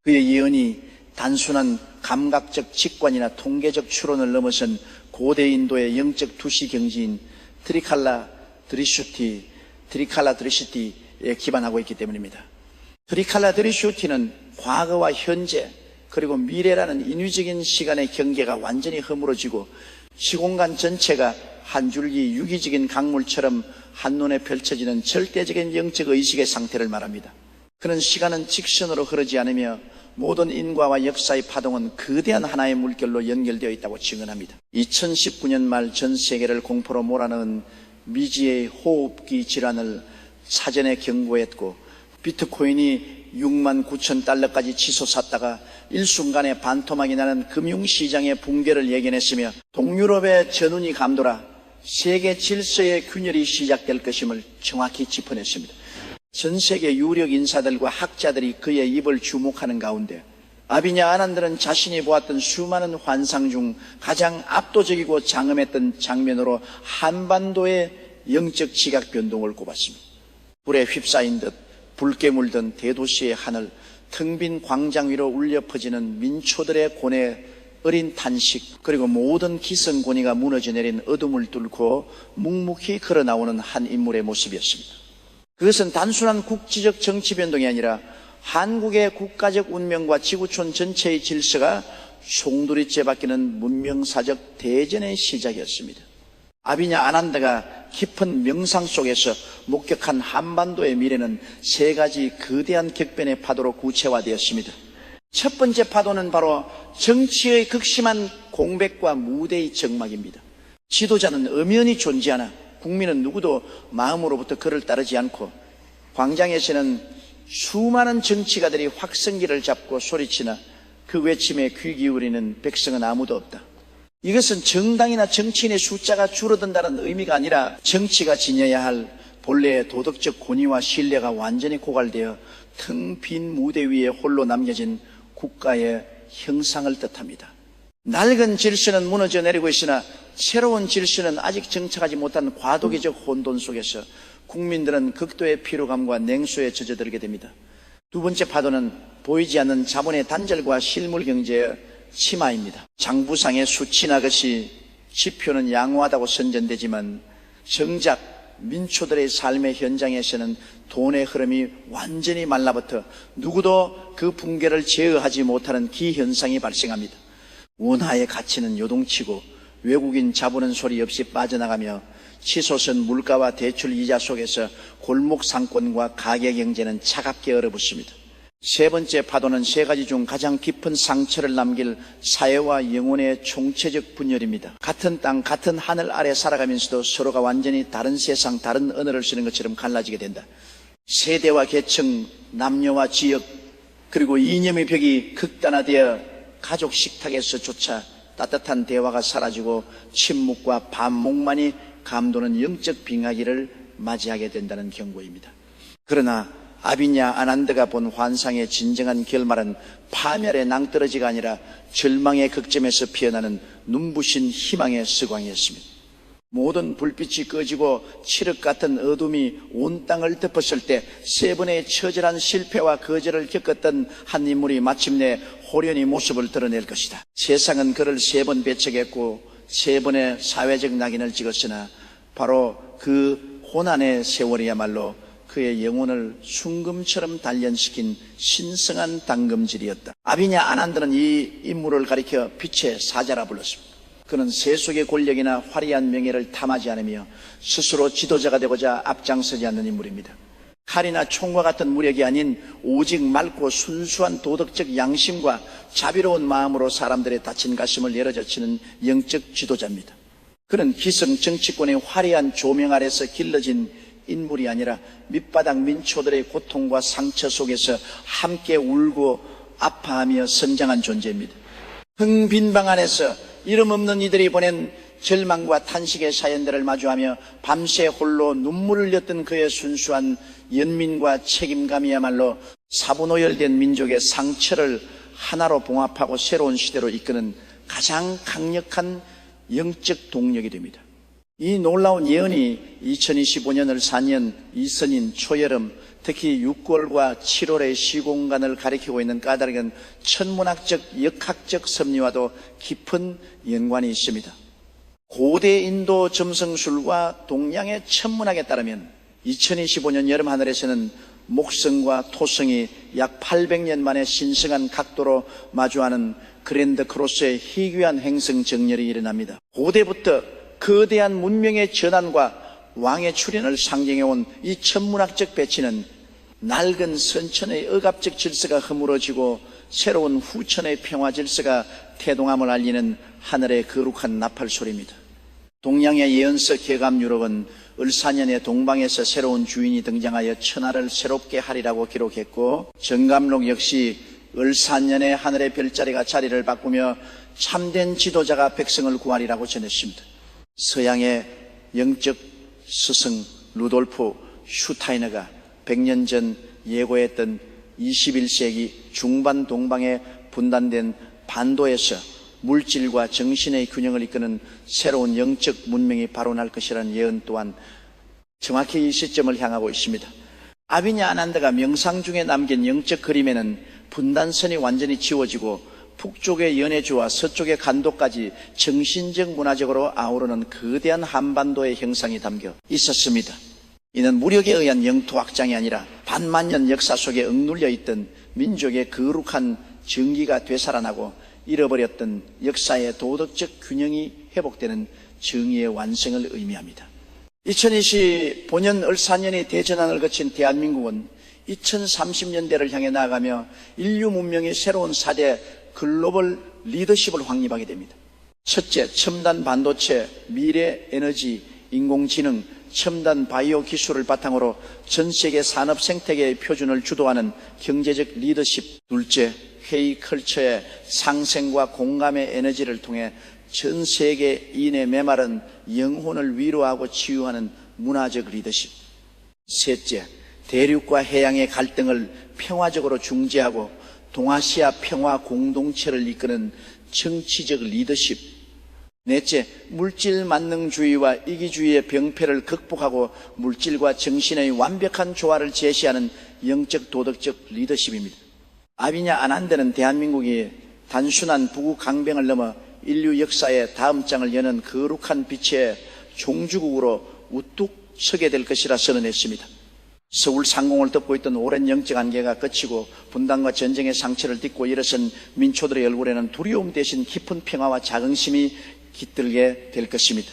그의 예언이 단순한 감각적 직관이나 통계적 추론을 넘어선 고대 인도의 영적 투시 경지인 트리칼라 드리시티에 기반하고 있기 때문입니다. 트리칼라 드리슈티는 과거와 현재 그리고 미래라는 인위적인 시간의 경계가 완전히 허물어지고 시공간 전체가 한 줄기 유기적인 강물처럼 한눈에 펼쳐지는 절대적인 영적 의식의 상태를 말합니다. 그는 시간은 직선으로 흐르지 않으며 모든 인과와 역사의 파동은 거대한 하나의 물결로 연결되어 있다고 증언합니다. 2019년 말 전 세계를 공포로 몰아넣은 미지의 호흡기 질환을 사전에 경고했고 비트코인이 6만 9천 달러까지 치솟았다가 일순간에 반토막이 나는 금융시장의 붕괴를 예견했으며 동유럽의 전운이 감돌아 세계 질서의 균열이 시작될 것임을 정확히 짚어냈습니다. 전 세계 유력 인사들과 학자들이 그의 입을 주목하는 가운데 아비냐 아난드는 자신이 보았던 수많은 환상 중 가장 압도적이고 장엄했던 장면으로 한반도의 영적 지각 변동을 꼽았습니다. 불에 휩싸인 듯 붉게 물든 대도시의 하늘, 텅 빈 광장 위로 울려 퍼지는 민초들의 고뇌, 어린 탄식, 그리고 모든 기성권위가 무너져 내린 어둠을 뚫고 묵묵히 걸어나오는 한 인물의 모습이었습니다. 그것은 단순한 국지적 정치 변동이 아니라 한국의 국가적 운명과 지구촌 전체의 질서가 송두리째 바뀌는 문명사적 대전의 시작이었습니다. 아비냐 아난드가 깊은 명상 속에서 목격한 한반도의 미래는 세 가지 거대한 격변의 파도로 구체화되었습니다. 첫 번째 파도는 바로 정치의 극심한 공백과 무대의 적막입니다. 지도자는 엄연히 존재하나 국민은 누구도 마음으로부터 그를 따르지 않고 광장에서는 수많은 정치가들이 확성기를 잡고 소리치나 그 외침에 귀 기울이는 백성은 아무도 없다. 이것은 정당이나 정치인의 숫자가 줄어든다는 의미가 아니라 정치가 지녀야 할 본래의 도덕적 권위와 신뢰가 완전히 고갈되어 텅 빈 무대 위에 홀로 남겨진 국가의 형상을 뜻합니다. 낡은 질서는 무너져 내리고 있으나 새로운 질서는 아직 정착하지 못한 과도기적 혼돈 속에서 국민들은 극도의 피로감과 냉소에 젖어들게 됩니다. 두 번째 파도는 보이지 않는 자본의 단절과 실물 경제의 침하입니다. 장부상의 수치나 것이 지표는 양호하다고 선전되지만 정작 민초들의 삶의 현장에서는 돈의 흐름이 완전히 말라붙어 누구도 그 붕괴를 제어하지 못하는 기현상이 발생합니다. 원화의 가치는 요동치고 외국인 자본은 소리 없이 빠져나가며 치솟은 물가와 대출 이자 속에서 골목 상권과 가계 경제는 차갑게 얼어붙습니다. 세 번째 파도는 세 가지 중 가장 깊은 상처를 남길 사회와 영혼의 총체적 분열입니다. 같은 땅, 같은 하늘 아래 살아가면서도 서로가 완전히 다른 세상, 다른 언어를 쓰는 것처럼 갈라지게 된다. 세대와 계층, 남녀와 지역, 그리고 이념의 벽이 극단화되어 가족 식탁에서조차 따뜻한 대화가 사라지고 침묵과 반목만이 감도는 영적 빙하기를 맞이하게 된다는 경고입니다. 그러나 아비냐 아난드가 본 환상의 진정한 결말은 파멸의 낭떠러지가 아니라 절망의 극점에서 피어나는 눈부신 희망의 서광이었습니다. 모든 불빛이 꺼지고 칠흑 같은 어둠이 온 땅을 덮었을 때 세 번의 처절한 실패와 거절을 겪었던 한 인물이 마침내 호련히 모습을 드러낼 것이다. 세상은 그를 세 번 배척했고 세 번의 사회적 낙인을 찍었으나 바로 그 고난의 세월이야말로 그의 영혼을 순금처럼 단련시킨 신성한 당금질이었다. 아비냐 아난드는 이 인물을 가리켜 빛의 사자라 불렀습니다. 그는 세속의 권력이나 화려한 명예를 탐하지 않으며 스스로 지도자가 되고자 앞장서지 않는 인물입니다. 칼이나 총과 같은 무력이 아닌 오직 맑고 순수한 도덕적 양심과 자비로운 마음으로 사람들의 다친 가슴을 열어젖히는 영적 지도자입니다. 그는 기성 정치권의 화려한 조명 아래서 길러진 인물이 아니라 밑바닥 민초들의 고통과 상처 속에서 함께 울고 아파하며 성장한 존재입니다. 텅 빈 방 안에서 이름 없는 이들이 보낸 절망과 탄식의 사연들을 마주하며 밤새 홀로 눈물을 흘렸던 그의 순수한 연민과 책임감이야말로 사분오열된 민족의 상처를 하나로 봉합하고 새로운 시대로 이끄는 가장 강력한 영적 동력이 됩니다. 이 놀라운 예언이 2025년을 4년 이선인 초여름, 특히 6월과 7월의 시공간을 가리키고 있는 까닭은 천문학적, 역학적 섭리와도 깊은 연관이 있습니다. 고대 인도 점성술과 동양의 천문학에 따르면 2025년 여름 하늘에서는 목성과 토성이 약 800년 만에 신성한 각도로 마주하는 그랜드 크로스의 희귀한 행성 정렬이 일어납니다. 고대부터 거대한 문명의 전환과 왕의 출현을 상징해온 이 천문학적 배치는 낡은 선천의 억압적 질서가 허물어지고 새로운 후천의 평화 질서가 태동함을 알리는 하늘의 거룩한 나팔 소리입니다. 동양의 예언서 개감 유럽은 을사년에 동방에서 새로운 주인이 등장하여 천하를 새롭게 하리라고 기록했고, 정감록 역시 을사년에 하늘의 별자리가 자리를 바꾸며 참된 지도자가 백성을 구하리라고 전했습니다. 서양의 영적 스승 루돌프 슈타이너가 100년 전 예고했던 21세기 중반 동방에 분단된 반도에서 물질과 정신의 균형을 이끄는 새로운 영적 문명이 발원할 것이라는 예언 또한 정확히 이 시점을 향하고 있습니다. 아비냐 아난드가 명상 중에 남긴 영적 그림에는 분단선이 완전히 지워지고 북쪽의 연해주와 서쪽의 간도까지 정신적 문화적으로 아우르는 거대한 한반도의 형상이 담겨 있었습니다. 이는 무력에 의한 영토 확장이 아니라 반만년 역사 속에 억눌려 있던 민족의 거룩한 정기가 되살아나고 잃어버렸던 역사의 도덕적 균형이 회복되는 정의의 완성을 의미합니다. 2025년 을사년의 대전환을 거친 대한민국은 2030년대를 향해 나아가며 인류 문명의 새로운 4대 글로벌 리더십을 확립하게 됩니다. 첫째, 첨단 반도체, 미래 에너지, 인공지능, 첨단 바이오 기술을 바탕으로 전 세계 산업 생태계의 표준을 주도하는 경제적 리더십. 둘째, 회의 컬처의 상생과 공감의 에너지를 통해 전 세계인의 메마른 영혼을 위로하고 치유하는 문화적 리더십. 셋째, 대륙과 해양의 갈등을 평화적으로 중재하고 동아시아 평화 공동체를 이끄는 정치적 리더십. 넷째, 물질 만능주의와 이기주의의 병폐를 극복하고 물질과 정신의 완벽한 조화를 제시하는 영적 도덕적 리더십입니다. 아비냐 아난데는 대한민국이 단순한 부국 강병을 넘어 인류 역사의 다음 장을 여는 거룩한 빛의 종주국으로 우뚝 서게 될 것이라 선언했습니다. 서울 상공을 덮고 있던 오랜 영적 안개가 그치고 분단과 전쟁의 상처를 딛고 일어선 민초들의 얼굴에는 두려움 대신 깊은 평화와 자긍심이 깃들게 될 것입니다.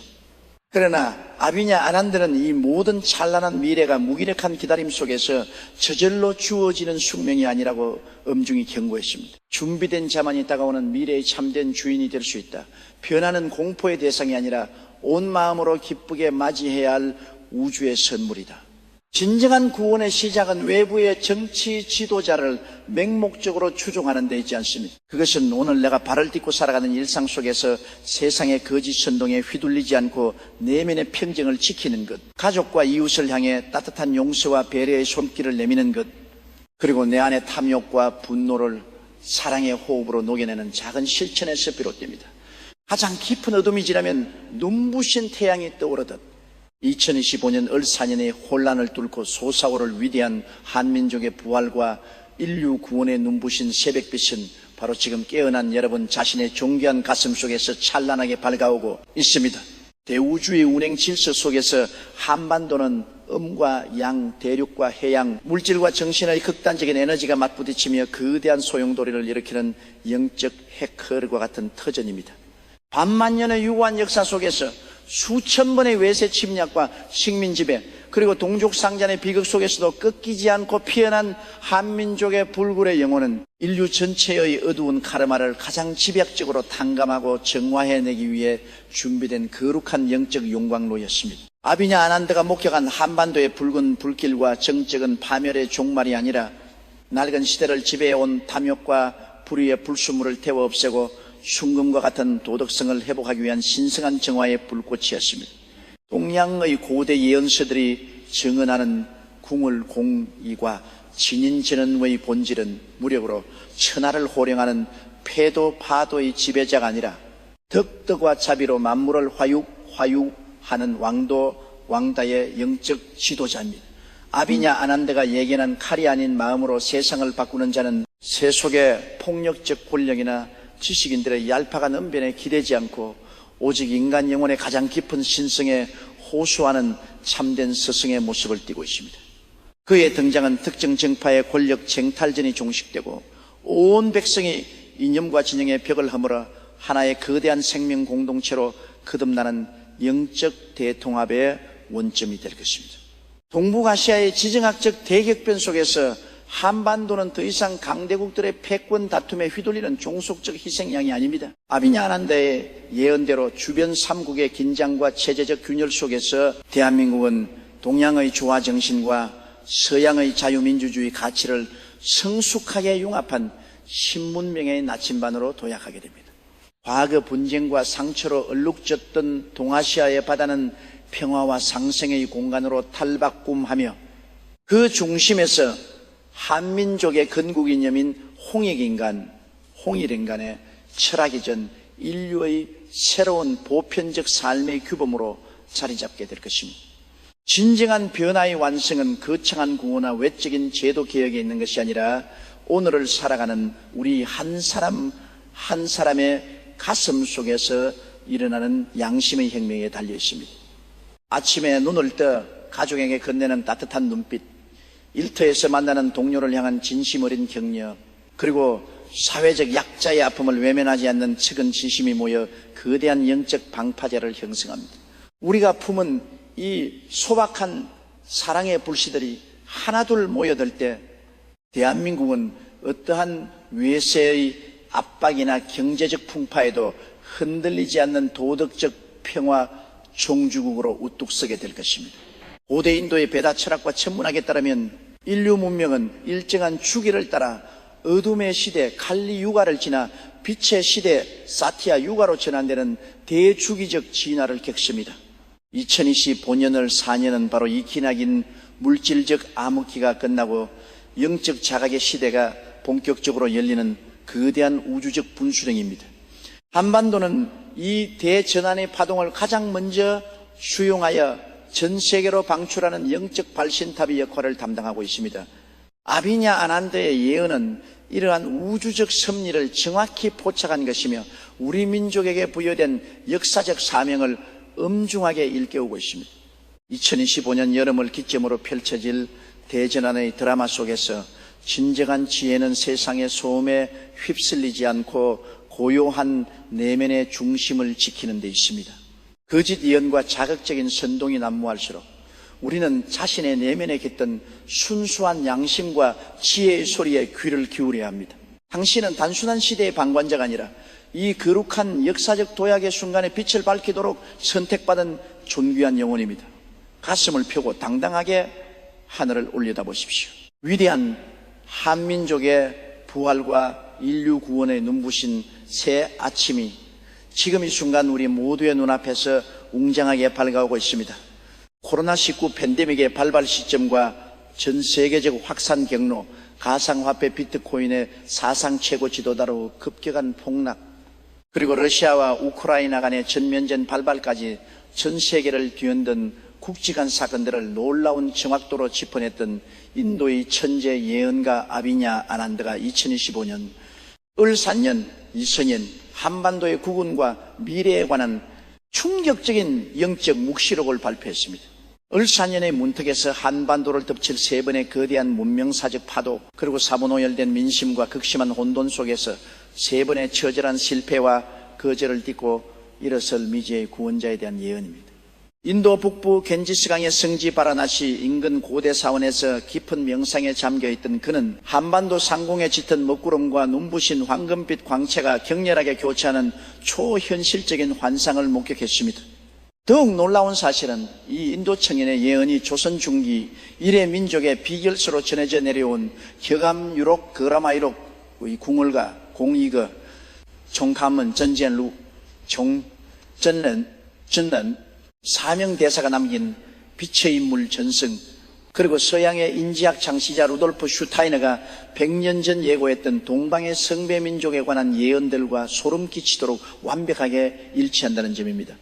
그러나 아비냐 아난드는 이 모든 찬란한 미래가 무기력한 기다림 속에서 저절로 주어지는 숙명이 아니라고 엄중히 경고했습니다. 준비된 자만이 다가오는 미래의 참된 주인이 될 수 있다. 변화는 공포의 대상이 아니라 온 마음으로 기쁘게 맞이해야 할 우주의 선물이다. 진정한 구원의 시작은 외부의 정치 지도자를 맹목적으로 추종하는 데 있지 않습니다. 그것은 오늘 내가 발을 딛고 살아가는 일상 속에서 세상의 거짓 선동에 휘둘리지 않고 내면의 평정을 지키는 것, 가족과 이웃을 향해 따뜻한 용서와 배려의 손길을 내미는 것, 그리고 내 안의 탐욕과 분노를 사랑의 호흡으로 녹여내는 작은 실천에서 비롯됩니다. 가장 깊은 어둠이 지나면 눈부신 태양이 떠오르듯 2025년 을사년의 혼란을 뚫고 솟아오를 위대한 한민족의 부활과 인류 구원의 눈부신 새벽빛은 바로 지금 깨어난 여러분 자신의 존귀한 가슴 속에서 찬란하게 밝아오고 있습니다. 대우주의 운행 질서 속에서 한반도는 음과 양, 대륙과 해양, 물질과 정신의 극단적인 에너지가 맞부딪히며 거대한 소용돌이를 일으키는 영적 핵커르과 같은 터전입니다. 반만년의 유구한 역사 속에서 수천 번의 외세 침략과 식민 지배, 그리고 동족 상잔의 비극 속에서도 꺾이지 않고 피어난 한민족의 불굴의 영혼은 인류 전체의 어두운 카르마를 가장 집약적으로 탕감하고 정화해내기 위해 준비된 거룩한 영적 용광로였습니다. 아비냐 아난드가 목격한 한반도의 붉은 불길과 정적은 파멸의 종말이 아니라 낡은 시대를 지배해온 탐욕과 불의의 불순물을 태워 없애고 순금과 같은 도덕성을 회복하기 위한 신성한 정화의 불꽃이었습니다. 동양의 고대 예언서들이 증언하는 궁을 공의과 진인전언의 본질은 무력으로 천하를 호령하는 패도 파도의 지배자가 아니라 덕덕과 자비로 만물을 화유하는 왕도 왕다의 영적 지도자입니다. 아비냐 아난드가 예견한 칼이 아닌 마음으로 세상을 바꾸는 자는 세속의 폭력적 권력이나 지식인들의 얄팍한 언변에 기대지 않고 오직 인간 영혼의 가장 깊은 신성에 호소하는 참된 스승의 모습을 띠고 있습니다. 그의 등장은 특정 정파의 권력 쟁탈전이 종식되고 온 백성이 이념과 진영의 벽을 허물어 하나의 거대한 생명 공동체로 거듭나는 영적 대통합의 원점이 될 것입니다. 동북아시아의 지정학적 대격변 속에서 한반도는 더 이상 강대국들의 패권 다툼에 휘둘리는 종속적 희생양이 아닙니다. 아비냐 아난드의 예언대로 주변 3국의 긴장과 체제적 균열 속에서 대한민국은 동양의 조화 정신과 서양의 자유민주주의 가치를 성숙하게 융합한 신문명의 나침반으로 도약하게 됩니다. 과거 분쟁과 상처로 얼룩졌던 동아시아의 바다는 평화와 상생의 공간으로 탈바꿈하며 그 중심에서 한민족의 건국 이념인 홍일인간의 철학이 전 인류의 새로운 보편적 삶의 규범으로 자리 잡게 될 것입니다. 진정한 변화의 완성은 거창한 구호나 외적인 제도 개혁에 있는 것이 아니라 오늘을 살아가는 우리 한 사람 한 사람의 가슴 속에서 일어나는 양심의 혁명에 달려 있습니다. 아침에 눈을 떠 가족에게 건네는 따뜻한 눈빛, 일터에서 만나는 동료를 향한 진심 어린 격려, 그리고 사회적 약자의 아픔을 외면하지 않는 측은 진심이 모여 거대한 영적 방파제를 형성합니다. 우리가 품은 이 소박한 사랑의 불씨들이 하나둘 모여들 때 대한민국은 어떠한 외세의 압박이나 경제적 풍파에도 흔들리지 않는 도덕적 평화 종주국으로 우뚝 서게 될 것입니다. 고대 인도의 베다 철학과 천문학에 따르면 인류 문명은 일정한 주기를 따라 어둠의 시대 칼리 유가를 지나 빛의 시대 사티아 유가로 전환되는 대주기적 진화를 겪습니다. 2025년을 4년은 바로 이 기나긴 물질적 암흑기가 끝나고 영적 자각의 시대가 본격적으로 열리는 거대한 우주적 분수령입니다. 한반도는 이 대전환의 파동을 가장 먼저 수용하여 전 세계로 방출하는 영적 발신탑의 역할을 담당하고 있습니다. 아비냐 아난드의 예언은 이러한 우주적 섭리를 정확히 포착한 것이며 우리 민족에게 부여된 역사적 사명을 엄중하게 일깨우고 있습니다. 2025년 여름을 기점으로 펼쳐질 대전환의 드라마 속에서 진정한 지혜는 세상의 소음에 휩쓸리지 않고 고요한 내면의 중심을 지키는 데 있습니다. 거짓 예언과 자극적인 선동이 난무할수록 우리는 자신의 내면에 깃든 순수한 양심과 지혜의 소리에 귀를 기울여야 합니다. 당신은 단순한 시대의 방관자가 아니라 이 거룩한 역사적 도약의 순간에 빛을 밝히도록 선택받은 존귀한 영혼입니다. 가슴을 펴고 당당하게 하늘을 올려다보십시오. 위대한 한민족의 부활과 인류 구원의 눈부신 새 아침이 지금 이 순간 우리 모두의 눈앞에서 웅장하게 밝아오고 있습니다. 코로나19 팬데믹의 발발 시점과 전 세계적 확산 경로, 가상화폐 비트코인의 사상 최고 지도자로 급격한 폭락, 그리고 러시아와 우크라이나 간의 전면전 발발까지 전 세계를 뒤흔든 굵직한 사건들을 놀라운 정확도로 짚어냈던 인도의 천재 예언가 아비냐 아난드가 2025년 을사년 이성년 한반도의 국운과 미래에 관한 충격적인 영적 묵시록을 발표했습니다. 을사년의 문턱에서 한반도를 덮칠 세 번의 거대한 문명사적 파도, 그리고 사분오열된 민심과 극심한 혼돈 속에서 세 번의 처절한 실패와 거절을 딛고 일어설 미지의 구원자에 대한 예언입니다. 인도 북부 겐지스강의 성지 바라나시 인근 고대 사원에서 깊은 명상에 잠겨있던 그는 한반도 상공에 짙은 먹구름과 눈부신 황금빛 광채가 격렬하게 교차하는 초현실적인 환상을 목격했습니다. 더욱 놀라운 사실은 이 인도 청년의 예언이 조선 중기 일의 민족의 비결서로 전해져 내려온 격암 유록 거라마이록의 궁얼가 공이거 종감은 전젠루 종전는 사명 대사가 남긴 빛의 인물 전승, 그리고 서양의 인지학 창시자 루돌프 슈타이너가 100년 전 예고했던 동방의 성배 민족에 관한 예언들과 소름 끼치도록 완벽하게 일치한다는 점입니다.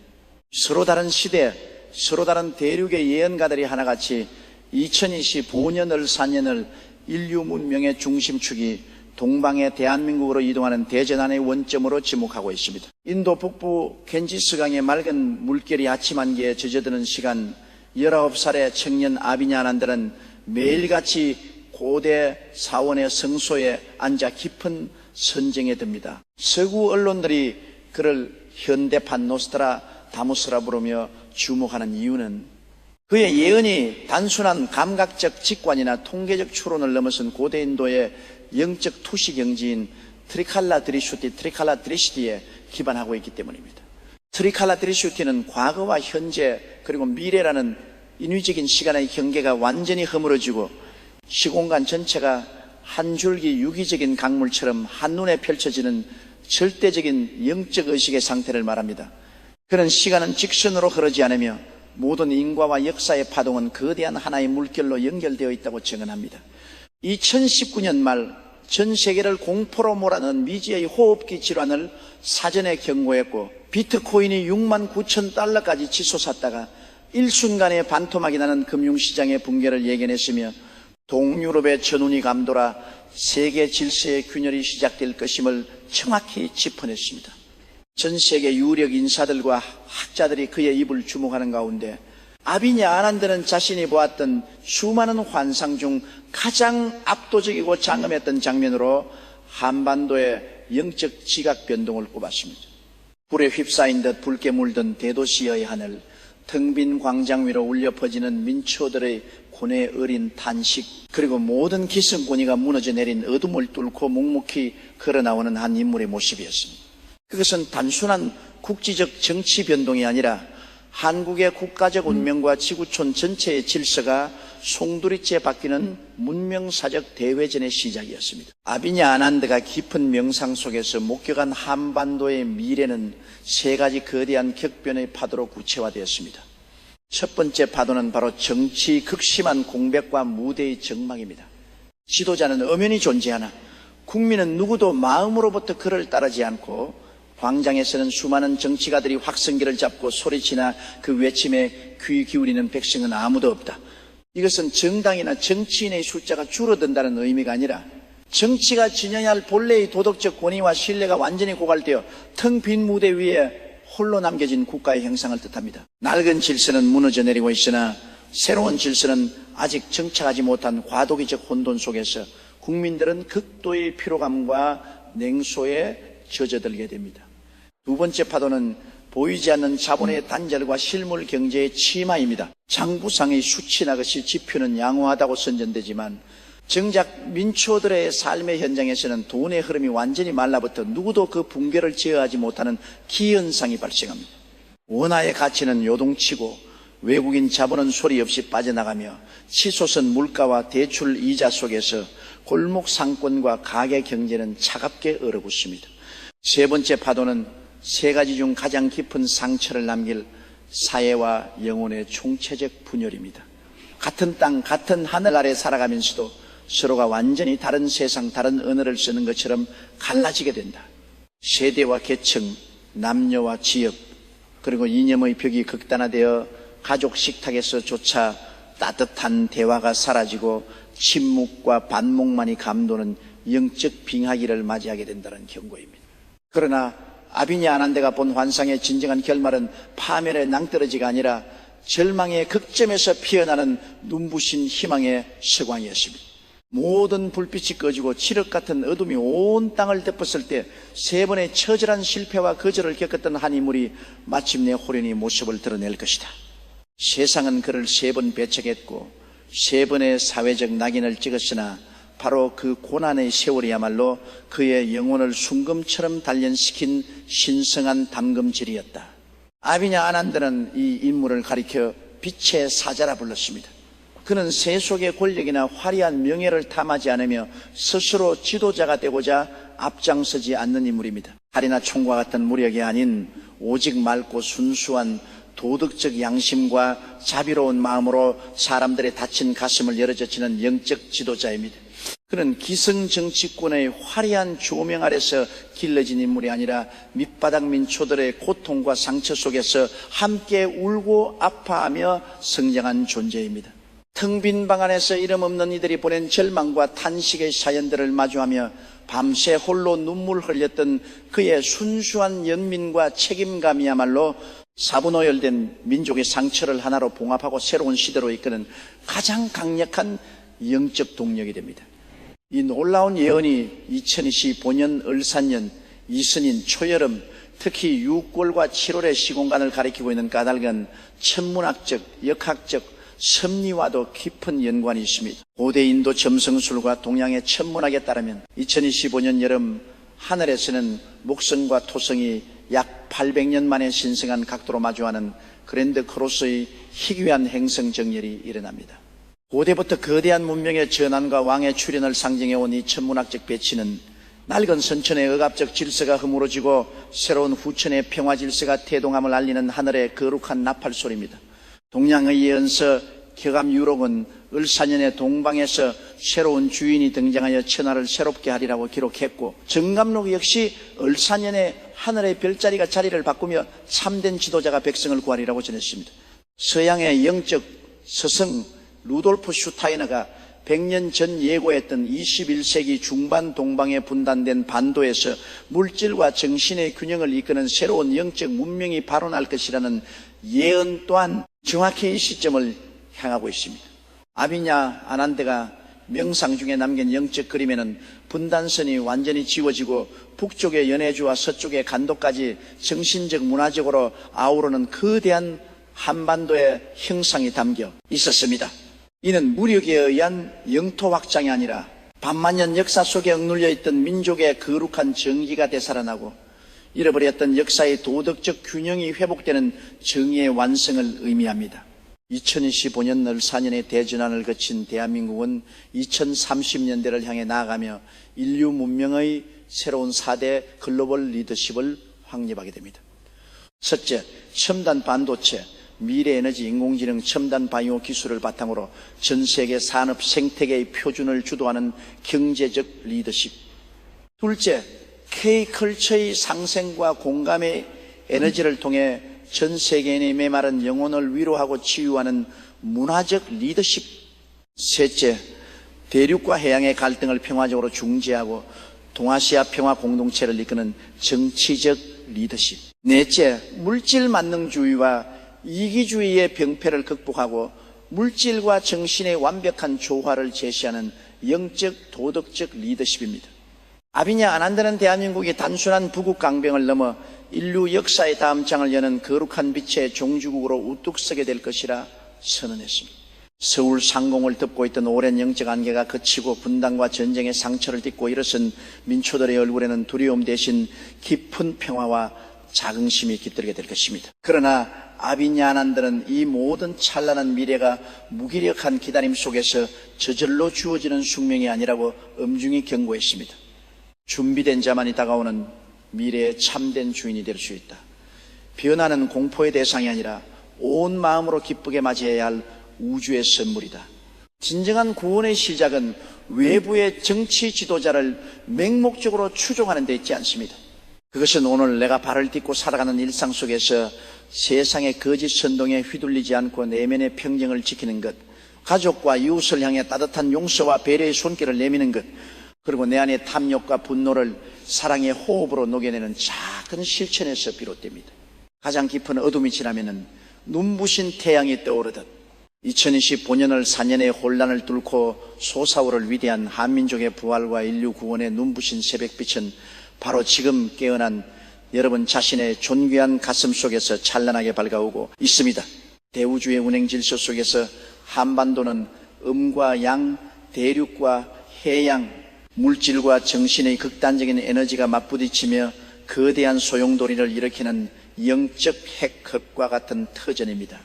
서로 다른 시대, 서로 다른 대륙의 예언가들이 하나같이 2025년 을사년을 인류 문명의 중심축이 동방의 대한민국으로 이동하는 대전환의 원점으로 지목하고 있습니다. 인도 북부 겐지스강의 맑은 물결이 아침 한기에 젖어드는 시간, 19살의 청년 아비냐 아난드는 매일같이 고대 사원의 성소에 앉아 깊은 선정에 듭니다. 서구 언론들이 그를 현대판 노스트라다무스라 부르며 주목하는 이유는 그의 예언이 단순한 감각적 직관이나 통계적 추론을 넘어선 고대 인도의 영적 투시 경지인 트리칼라 드리슈티에 기반하고 있기 때문입니다. 트리칼라 드리슈티는 과거와 현재 그리고 미래라는 인위적인 시간의 경계가 완전히 허물어지고 시공간 전체가 한 줄기 유기적인 강물처럼 한눈에 펼쳐지는 절대적인 영적 의식의 상태를 말합니다. 그런 시간은 직선으로 흐르지 않으며 모든 인과와 역사의 파동은 거대한 하나의 물결로 연결되어 있다고 증언합니다. 2019년 말 전 세계를 공포로 몰아넣은 미지의 호흡기 질환을 사전에 경고했고 비트코인이 6만 9천 달러까지 치솟았다가 일순간에 반토막이 나는 금융시장의 붕괴를 예견했으며 동유럽의 전운이 감돌아 세계 질서의 균열이 시작될 것임을 정확히 짚어냈습니다. 전 세계 유력 인사들과 학자들이 그의 입을 주목하는 가운데 아비냐 아난드는 자신이 보았던 수많은 환상 중 가장 압도적이고 장엄했던 장면으로 한반도의 영적 지각 변동을 꼽았습니다. 불에 휩싸인 듯 붉게 물든 대도시의 하늘, 텅 빈 광장 위로 울려 퍼지는 민초들의 고뇌 어린 탄식, 그리고 모든 기성권위가 무너져 내린 어둠을 뚫고 묵묵히 걸어나오는 한 인물의 모습이었습니다. 그것은 단순한 국지적 정치 변동이 아니라 한국의 국가적 운명과 지구촌 전체의 질서가 송두리째 바뀌는 문명사적 대회전의 시작이었습니다. 아비냐 아난드가 깊은 명상 속에서 목격한 한반도의 미래는 세 가지 거대한 격변의 파도로 구체화되었습니다. 첫 번째 파도는 바로 정치 극심한 공백과 무대의 정막입니다. 지도자는 엄연히 존재하나 국민은 누구도 마음으로부터 그를 따르지 않고 광장에서는 수많은 정치가들이 확성기를 잡고 소리치나 그 외침에 귀 기울이는 백성은 아무도 없다. 이것은 정당이나 정치인의 숫자가 줄어든다는 의미가 아니라 정치가 지녀야 할 본래의 도덕적 권위와 신뢰가 완전히 고갈되어 텅 빈 무대 위에 홀로 남겨진 국가의 형상을 뜻합니다. 낡은 질서는 무너져 내리고 있으나 새로운 질서는 아직 정착하지 못한 과도기적 혼돈 속에서 국민들은 극도의 피로감과 냉소에 젖어들게 됩니다. 두 번째 파도는 보이지 않는 자본의 단절과 실물 경제의 침하입니다. 장부상의 수치나 것이 지표는 양호하다고 선전되지만 정작 민초들의 삶의 현장에서는 돈의 흐름이 완전히 말라붙어 누구도 그 붕괴를 제어하지 못하는 기현상이 발생합니다. 원화의 가치는 요동치고 외국인 자본은 소리 없이 빠져나가며 치솟은 물가와 대출 이자 속에서 골목 상권과 가게 경제는 차갑게 얼어붙습니다. 세 번째 파도는 세 가지 중 가장 깊은 상처를 남길 사회와 영혼의 총체적 분열입니다. 같은 땅, 같은 하늘 아래 살아가면서도 서로가 완전히 다른 세상, 다른 언어를 쓰는 것처럼 갈라지게 된다. 세대와 계층, 남녀와 지역, 그리고 이념의 벽이 극단화되어 가족 식탁에서조차 따뜻한 대화가 사라지고 침묵과 반목만이 감도는 영적 빙하기를 맞이하게 된다는 경고입니다. 그러나 아비냐 아난드가 본 환상의 진정한 결말은 파멸의 낭떠러지가 아니라 절망의 극점에서 피어나는 눈부신 희망의 서광이었습니다. 모든 불빛이 꺼지고 칠흑 같은 어둠이 온 땅을 덮었을 때 세 번의 처절한 실패와 거절을 겪었던 한 인물이 마침내 호련히 모습을 드러낼 것이다. 세상은 그를 세 번 배척했고 세 번의 사회적 낙인을 찍었으나 바로 그 고난의 세월이야말로 그의 영혼을 순금처럼 단련시킨 신성한 담금질이었다. 아비냐 아난드는 이 인물을 가리켜 빛의 사자라 불렀습니다. 그는 세속의 권력이나 화려한 명예를 탐하지 않으며 스스로 지도자가 되고자 앞장서지 않는 인물입니다. 칼이나 총과 같은 무력이 아닌 오직 맑고 순수한 도덕적 양심과 자비로운 마음으로 사람들의 다친 가슴을 열어젖히는 영적 지도자입니다. 그는 기성 정치권의 화려한 조명 아래서 길러진 인물이 아니라 밑바닥 민초들의 고통과 상처 속에서 함께 울고 아파하며 성장한 존재입니다. 텅 빈 방 안에서 이름 없는 이들이 보낸 절망과 탄식의 사연들을 마주하며 밤새 홀로 눈물 흘렸던 그의 순수한 연민과 책임감이야말로 사분오열된 민족의 상처를 하나로 봉합하고 새로운 시대로 이끄는 가장 강력한 영적 동력이 됩니다. 이 놀라운 예언이 2025년 을사년, 이순인, 초여름, 특히 6월과 7월의 시공간을 가리키고 있는 까닭은 천문학적, 역학적, 섭리와도 깊은 연관이 있습니다. 고대 인도 점성술과 동양의 천문학에 따르면 2025년 여름 하늘에서는 목성과 토성이 약 800년 만에 신성한 각도로 마주하는 그랜드 크로스의 희귀한 행성 정렬이 일어납니다. 고대부터 거대한 문명의 전환과 왕의 출현을 상징해온 이 천문학적 배치는 낡은 선천의 억압적 질서가 허물어지고 새로운 후천의 평화 질서가 태동함을 알리는 하늘의 거룩한 나팔 소리입니다. 동양의 예언서 격암 유록은 을사년의 동방에서 새로운 주인이 등장하여 천하를 새롭게 하리라고 기록했고, 정감록 역시 을사년에 하늘의 별자리가 자리를 바꾸며 참된 지도자가 백성을 구하리라고 전했습니다. 서양의 영적 스승 루돌프 슈타이너가 100년 전 예고했던 21세기 중반 동방에 분단된 반도에서 물질과 정신의 균형을 이끄는 새로운 영적 문명이 발원할 것이라는 예언 또한 정확히 이 시점을 향하고 있습니다. 아비냐 아난드가 명상 중에 남긴 영적 그림에는 분단선이 완전히 지워지고 북쪽의 연해주와 서쪽의 간도까지 정신적 문화적으로 아우르는 거대한 한반도의 형상이 담겨 있었습니다. 이는 무력에 의한 영토 확장이 아니라 반만년 역사 속에 억눌려 있던 민족의 거룩한 정기가 되살아나고 잃어버렸던 역사의 도덕적 균형이 회복되는 정의의 완성을 의미합니다. 2025년 을 4년의 대전환을 거친 대한민국은 2030년대를 향해 나아가며 인류 문명의 새로운 4대 글로벌 리더십을 확립하게 됩니다. 첫째, 첨단 반도체, 미래 에너지, 인공지능, 첨단 바이오 기술을 바탕으로 전 세계 산업 생태계의 표준을 주도하는 경제적 리더십. 둘째, K컬처의 상생과 공감의 에너지를 통해 전 세계인의 메마른 영혼을 위로하고 치유하는 문화적 리더십. 셋째, 대륙과 해양의 갈등을 평화적으로 중재하고 동아시아 평화 공동체를 이끄는 정치적 리더십. 넷째, 물질 만능주의와 이기주의의 병폐를 극복하고 물질과 정신의 완벽한 조화를 제시하는 영적 도덕적 리더십입니다. 아비냐 아난드는 대한민국이 단순한 부국 강병을 넘어 인류 역사의 다음 장을 여는 거룩한 빛의 종주국으로 우뚝 서게 될 것이라 선언했습니다. 서울 상공을 덮고 있던 오랜 영적 안개가 그치고 분단과 전쟁의 상처를 딛고 일어선 민초들의 얼굴에는 두려움 대신 깊은 평화와 자긍심이 깃들게 될 것입니다. 그러나 아비냐 아난드는 이 모든 찬란한 미래가 무기력한 기다림 속에서 저절로 주어지는 숙명이 아니라고 엄중히 경고했습니다. 준비된 자만이 다가오는 미래의 참된 주인이 될 수 있다. 변화는 공포의 대상이 아니라 온 마음으로 기쁘게 맞이해야 할 우주의 선물이다. 진정한 구원의 시작은 외부의 정치 지도자를 맹목적으로 추종하는 데 있지 않습니다. 그것은 오늘 내가 발을 딛고 살아가는 일상 속에서 세상의 거짓 선동에 휘둘리지 않고 내면의 평정을 지키는 것, 가족과 이웃을 향해 따뜻한 용서와 배려의 손길을 내미는 것, 그리고 내 안의 탐욕과 분노를 사랑의 호흡으로 녹여내는 작은 실천에서 비롯됩니다. 가장 깊은 어둠이 지나면은 눈부신 태양이 떠오르듯 2025년을 4년의 혼란을 뚫고 솟아오를 위대한 한민족의 부활과 인류 구원의 눈부신 새벽빛은 바로 지금 깨어난 여러분 자신의 존귀한 가슴 속에서 찬란하게 밝아오고 있습니다. 대우주의 운행 질서 속에서 한반도는 음과 양, 대륙과 해양, 물질과 정신의 극단적인 에너지가 맞부딪히며 거대한 소용돌이를 일으키는 영적 핵核과 같은 터전입니다.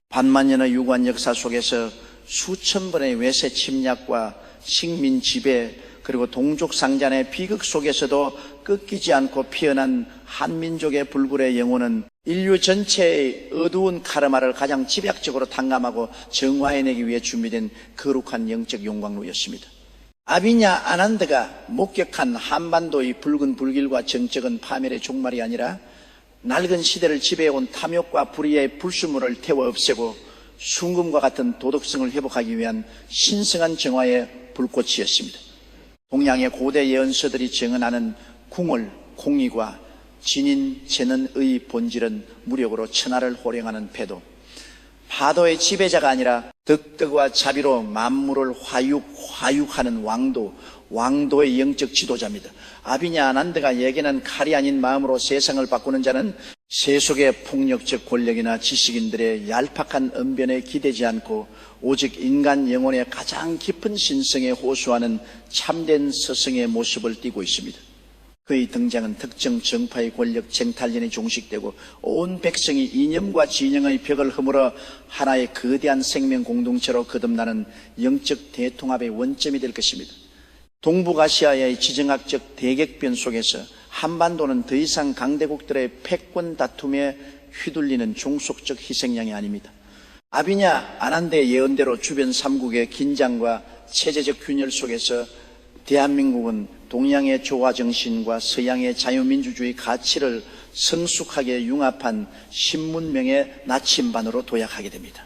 반만년의 유구한 역사 속에서 수천 번의 외세 침략과 식민 지배, 그리고 동족 상잔의 비극 속에서도 꺾이지 않고 피어난 한민족의 불굴의 영혼은 인류 전체의 어두운 카르마를 가장 집약적으로 탕감하고 정화해내기 위해 준비된 거룩한 영적 용광로였습니다. 아비냐 아난드가 목격한 한반도의 붉은 불길과 정적은 파멸의 종말이 아니라 낡은 시대를 지배해온 탐욕과 불의의 불순물을 태워 없애고 순금과 같은 도덕성을 회복하기 위한 신성한 정화의 불꽃이었습니다. 동양의 고대 예언서들이 증언하는 궁을, 공의과 진인, 재능의 본질은 무력으로 천하를 호령하는 패도, 파도의 지배자가 아니라 덕덕과 자비로 만물을 화육하는 왕도의 영적 지도자입니다. 아비냐 아난드가 얘기는 칼이 아닌 마음으로 세상을 바꾸는 자는 세속의 폭력적 권력이나 지식인들의 얄팍한 언변에 기대지 않고 오직 인간 영혼의 가장 깊은 신성에 호소하는 참된 스승의 모습을 띠고 있습니다. 그의 등장은 특정 정파의 권력 쟁탈전에 종식되고 온 백성이 이념과 진영의 벽을 허물어 하나의 거대한 생명 공동체로 거듭나는 영적 대통합의 원점이 될 것입니다. 동북아시아의 지정학적 대격변 속에서 한반도는 더 이상 강대국들의 패권 다툼에 휘둘리는 종속적 희생양이 아닙니다. 아비냐 아난드의 예언대로 주변 3국의 긴장과 체제적 균열 속에서 대한민국은 동양의 조화정신과 서양의 자유민주주의 가치를 성숙하게 융합한 신문명의 나침반으로 도약하게 됩니다.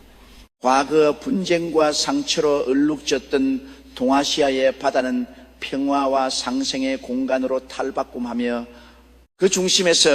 과거 분쟁과 상처로 얼룩졌던 동아시아의 바다는 평화와 상생의 공간으로 탈바꿈하며 그 중심에서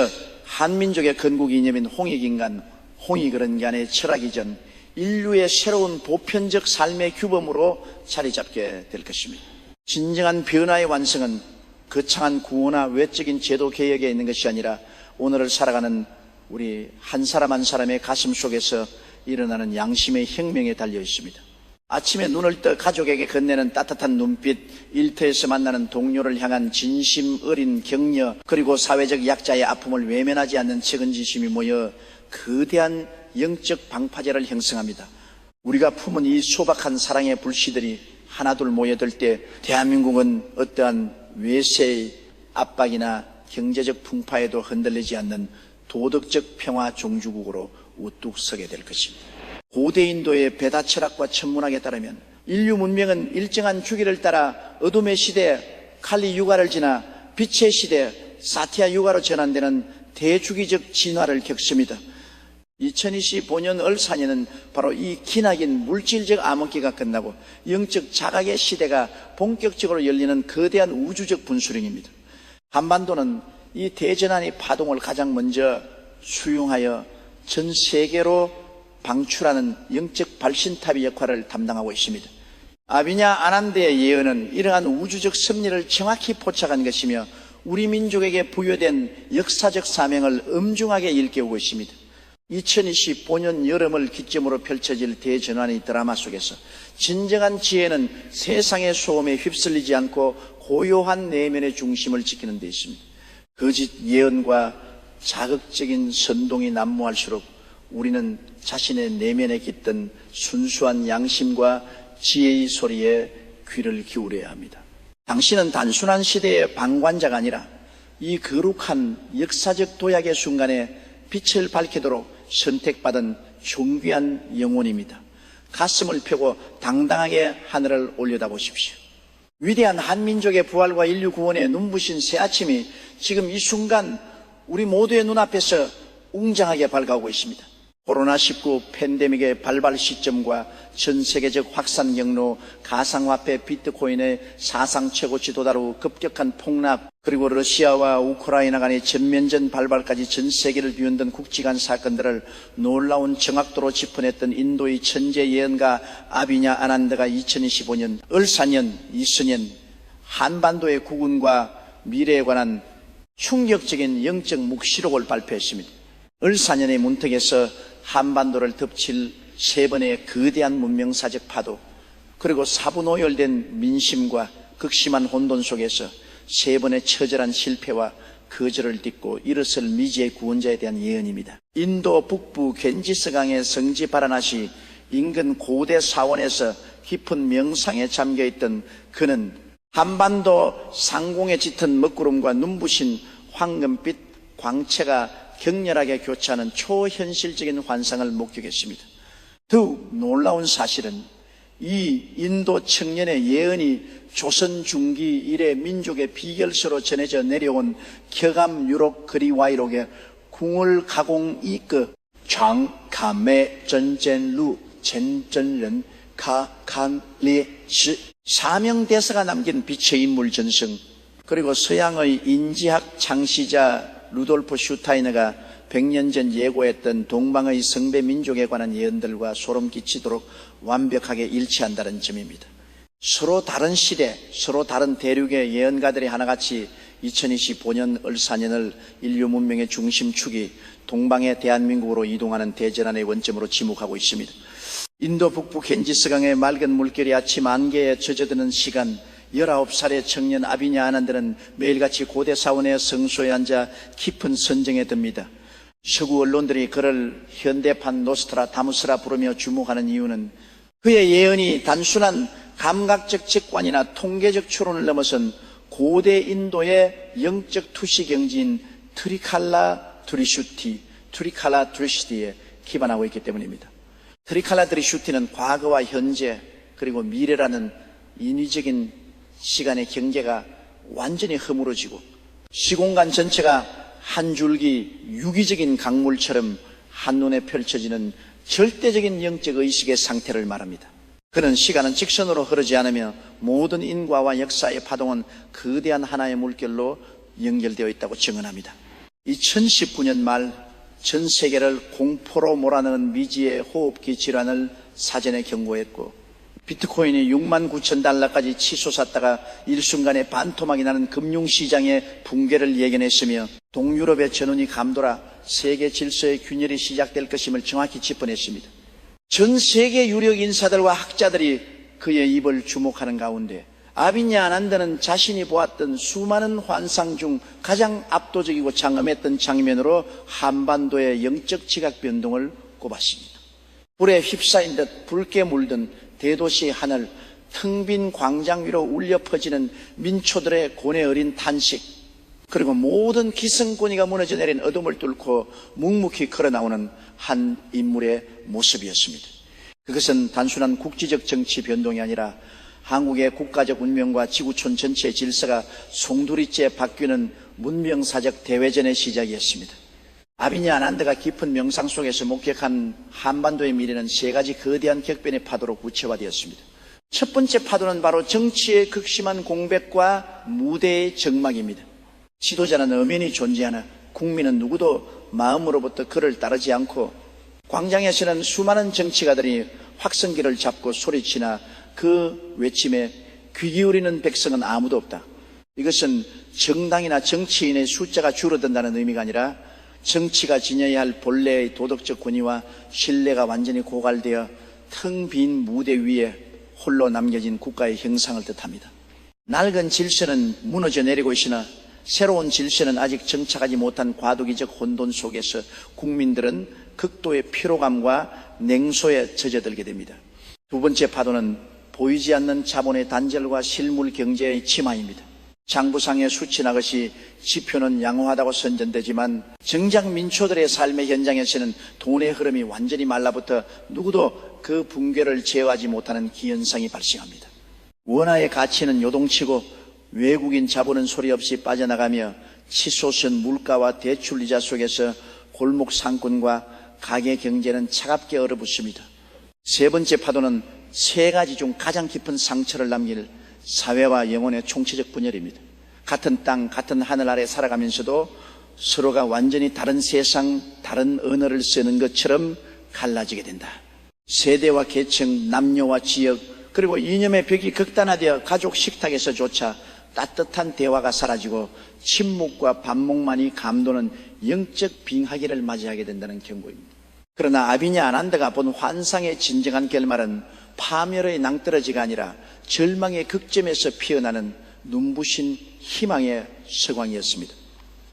한민족의 건국 이념인 홍익인간, 홍익어른간의 철학이전 인류의 새로운 보편적 삶의 규범으로 자리 잡게 될 것입니다. 진정한 변화의 완성은 거창한 구호나 외적인 제도 개혁에 있는 것이 아니라 오늘을 살아가는 우리 한 사람 한 사람의 가슴 속에서 일어나는 양심의 혁명에 달려 있습니다. 아침에 눈을 떠 가족에게 건네는 따뜻한 눈빛, 일터에서 만나는 동료를 향한 진심 어린 격려, 그리고 사회적 약자의 아픔을 외면하지 않는 책임지심이 모여 거대한 영적 방파제를 형성합니다. 우리가 품은 이 소박한 사랑의 불씨들이 하나둘 모여들 때 대한민국은 어떠한 외세의 압박이나 경제적 풍파에도 흔들리지 않는 도덕적 평화 종주국으로 우뚝 서게 될 것입니다. 고대 인도의 베다 철학과 천문학에 따르면 인류 문명은 일정한 주기를 따라 어둠의 시대 칼리 유가를 지나 빛의 시대 사티아 유가로 전환되는 대주기적 진화를 겪습니다. 2025년 을사년은 바로 이 기나긴 물질적 암흑기가 끝나고 영적 자각의 시대가 본격적으로 열리는 거대한 우주적 분수령입니다. 한반도는 이 대전환의 파동을 가장 먼저 수용하여 전 세계로 방출하는 영적 발신탑의 역할을 담당하고 있습니다. 아비냐 아난드의 예언은 이러한 우주적 섭리를 정확히 포착한 것이며 우리 민족에게 부여된 역사적 사명을 엄중하게 일깨우고 있습니다. 2025년 여름을 기점으로 펼쳐질 대전환의 드라마 속에서 진정한 지혜는 세상의 소음에 휩쓸리지 않고 고요한 내면의 중심을 지키는 데 있습니다. 거짓 예언과 자극적인 선동이 난무할수록 우리는 자신의 내면에 깃든 순수한 양심과 지혜의 소리에 귀를 기울여야 합니다. 당신은 단순한 시대의 방관자가 아니라 이 거룩한 역사적 도약의 순간에 빛을 밝히도록 선택받은 존귀한 영혼입니다. 가슴을 펴고 당당하게 하늘을 올려다보십시오. 위대한 한민족의 부활과 인류 구원의 눈부신 새아침이 지금 이 순간 우리 모두의 눈앞에서 웅장하게 밝아오고 있습니다. 코로나19 팬데믹의 발발 시점과 전 세계적 확산 경로, 가상화폐 비트코인의 사상 최고치 도달 후 급격한 폭락, 그리고 러시아와 우크라이나 간의 전면전 발발까지 전 세계를 뒤흔든 국지간 사건들을 놀라운 정확도로 짚어냈던 인도의 천재 예언가 아비냐 아난드가 2025년 을사년 이스년 한반도의 국운과 미래에 관한 충격적인 영적 묵시록을 발표했습니다. 을사년의 문턱에서 한반도를 덮칠 세 번의 거대한 문명사적 파도, 그리고 사분오열된 민심과 극심한 혼돈 속에서 세 번의 처절한 실패와 거절을 딛고 일어설 미지의 구원자에 대한 예언입니다. 인도 북부 겐지스강의 성지 바라나시 인근 고대 사원에서 깊은 명상에 잠겨있던 그는 한반도 상공에 짙은 먹구름과 눈부신 황금빛 광채가 격렬하게 교차하는 초현실적인 환상을 목격했습니다. 더욱 놀라운 사실은 이 인도 청년의 예언이 조선 중기 이래 민족의 비결서로 전해져 내려온 격암 유록 그리와이록의 궁을 가공 이끄 장감의 전젠루 젠전ren 가칸리시 사명대사가 남긴 빛의 인물 전승, 그리고 서양의 인지학 창시자 루돌프 슈타이너가 100년 전 예고했던 동방의 성배 민족에 관한 예언들과 소름 끼치도록 완벽하게 일치한다는 점입니다. 서로 다른 시대, 서로 다른 대륙의 예언가들이 하나같이 2025년 을사년을 인류 문명의 중심축이 동방의 대한민국으로 이동하는 대전환의 원점으로 지목하고 있습니다. 인도 북부 겐지스강의 맑은 물결이 아침 안개에 젖어드는 시간, 19살의 청년 아비냐 아난드는 매일같이 고대 사원의 성소에 앉아 깊은 선정에 듭니다. 서구 언론들이 그를 현대판 노스트라다무스라 부르며 주목하는 이유는 그의 예언이 단순한 감각적 직관이나 통계적 추론을 넘어선 고대 인도의 영적 투시 경지인 트리칼라 드리슈티에 기반하고 있기 때문입니다. 트리칼라 드리슈티는 과거와 현재 그리고 미래라는 인위적인 시간의 경계가 완전히 허물어지고 시공간 전체가 한 줄기 유기적인 강물처럼 한눈에 펼쳐지는 절대적인 영적 의식의 상태를 말합니다. 그는 시간은 직선으로 흐르지 않으며 모든 인과와 역사의 파동은 거대한 하나의 물결로 연결되어 있다고 증언합니다. 2019년 말 전 세계를 공포로 몰아넣은 미지의 호흡기 질환을 사전에 경고했고 비트코인이 6만 9천 달러까지 치솟았다가 일순간에 반토막이 나는 금융시장의 붕괴를 예견했으며 동유럽의 전운이 감돌아 세계 질서의 균열이 시작될 것임을 정확히 짚어냈습니다. 전 세계 유력 인사들과 학자들이 그의 입을 주목하는 가운데 아비냐 아난드는 자신이 보았던 수많은 환상 중 가장 압도적이고 장엄했던 장면으로 한반도의 영적 지각 변동을 꼽았습니다. 불에 휩싸인 듯 붉게 물든 대도시 하늘, 텅 빈 광장 위로 울려 퍼지는 민초들의 고뇌 어린 탄식, 그리고 모든 기성권위가 무너져 내린 어둠을 뚫고 묵묵히 걸어나오는 한 인물의 모습이었습니다. 그것은 단순한 국지적 정치 변동이 아니라 한국의 국가적 운명과 지구촌 전체의 질서가 송두리째 바뀌는 문명사적 대회전의 시작이었습니다. 아비냐 아난드가 깊은 명상 속에서 목격한 한반도의 미래는 세 가지 거대한 격변의 파도로 구체화되었습니다. 첫 번째 파도는 바로 정치의 극심한 공백과 무대의 적막입니다. 지도자는 엄연히 존재하나 국민은 누구도 마음으로부터 그를 따르지 않고 광장에서는 수많은 정치가들이 확성기를 잡고 소리치나 그 외침에 귀 기울이는 백성은 아무도 없다. 이것은 정당이나 정치인의 숫자가 줄어든다는 의미가 아니라 정치가 지녀야 할 본래의 도덕적 권위와 신뢰가 완전히 고갈되어 텅 빈 무대 위에 홀로 남겨진 국가의 형상을 뜻합니다. 낡은 질서는 무너져 내리고 있으나 새로운 질서는 아직 정착하지 못한 과도기적 혼돈 속에서 국민들은 극도의 피로감과 냉소에 젖어들게 됩니다. 두 번째 파도는 보이지 않는 자본의 단절과 실물 경제의 침하입니다. 장부상의 수치나 것이 지표는 양호하다고 선전되지만 정작 민초들의 삶의 현장에서는 돈의 흐름이 완전히 말라붙어 누구도 그 붕괴를 제어하지 못하는 기현상이 발생합니다. 원화의 가치는 요동치고 외국인 자본은 소리 없이 빠져나가며 치솟은 물가와 대출이자 속에서 골목 상권과 가계 경제는 차갑게 얼어붙습니다. 세 번째 파도는 세 가지 중 가장 깊은 상처를 남길 사회와 영혼의 총체적 분열입니다. 같은 땅, 같은 하늘 아래 살아가면서도 서로가 완전히 다른 세상, 다른 언어를 쓰는 것처럼 갈라지게 된다. 세대와 계층, 남녀와 지역, 그리고 이념의 벽이 극단화되어 가족 식탁에서조차 따뜻한 대화가 사라지고 침묵과 반목만이 감도는 영적 빙하기를 맞이하게 된다는 경고입니다. 그러나 아비냐 아난드가 본 환상의 진정한 결말은 파멸의 낭떠러지가 아니라 절망의 극점에서 피어나는 눈부신 희망의 서광이었습니다.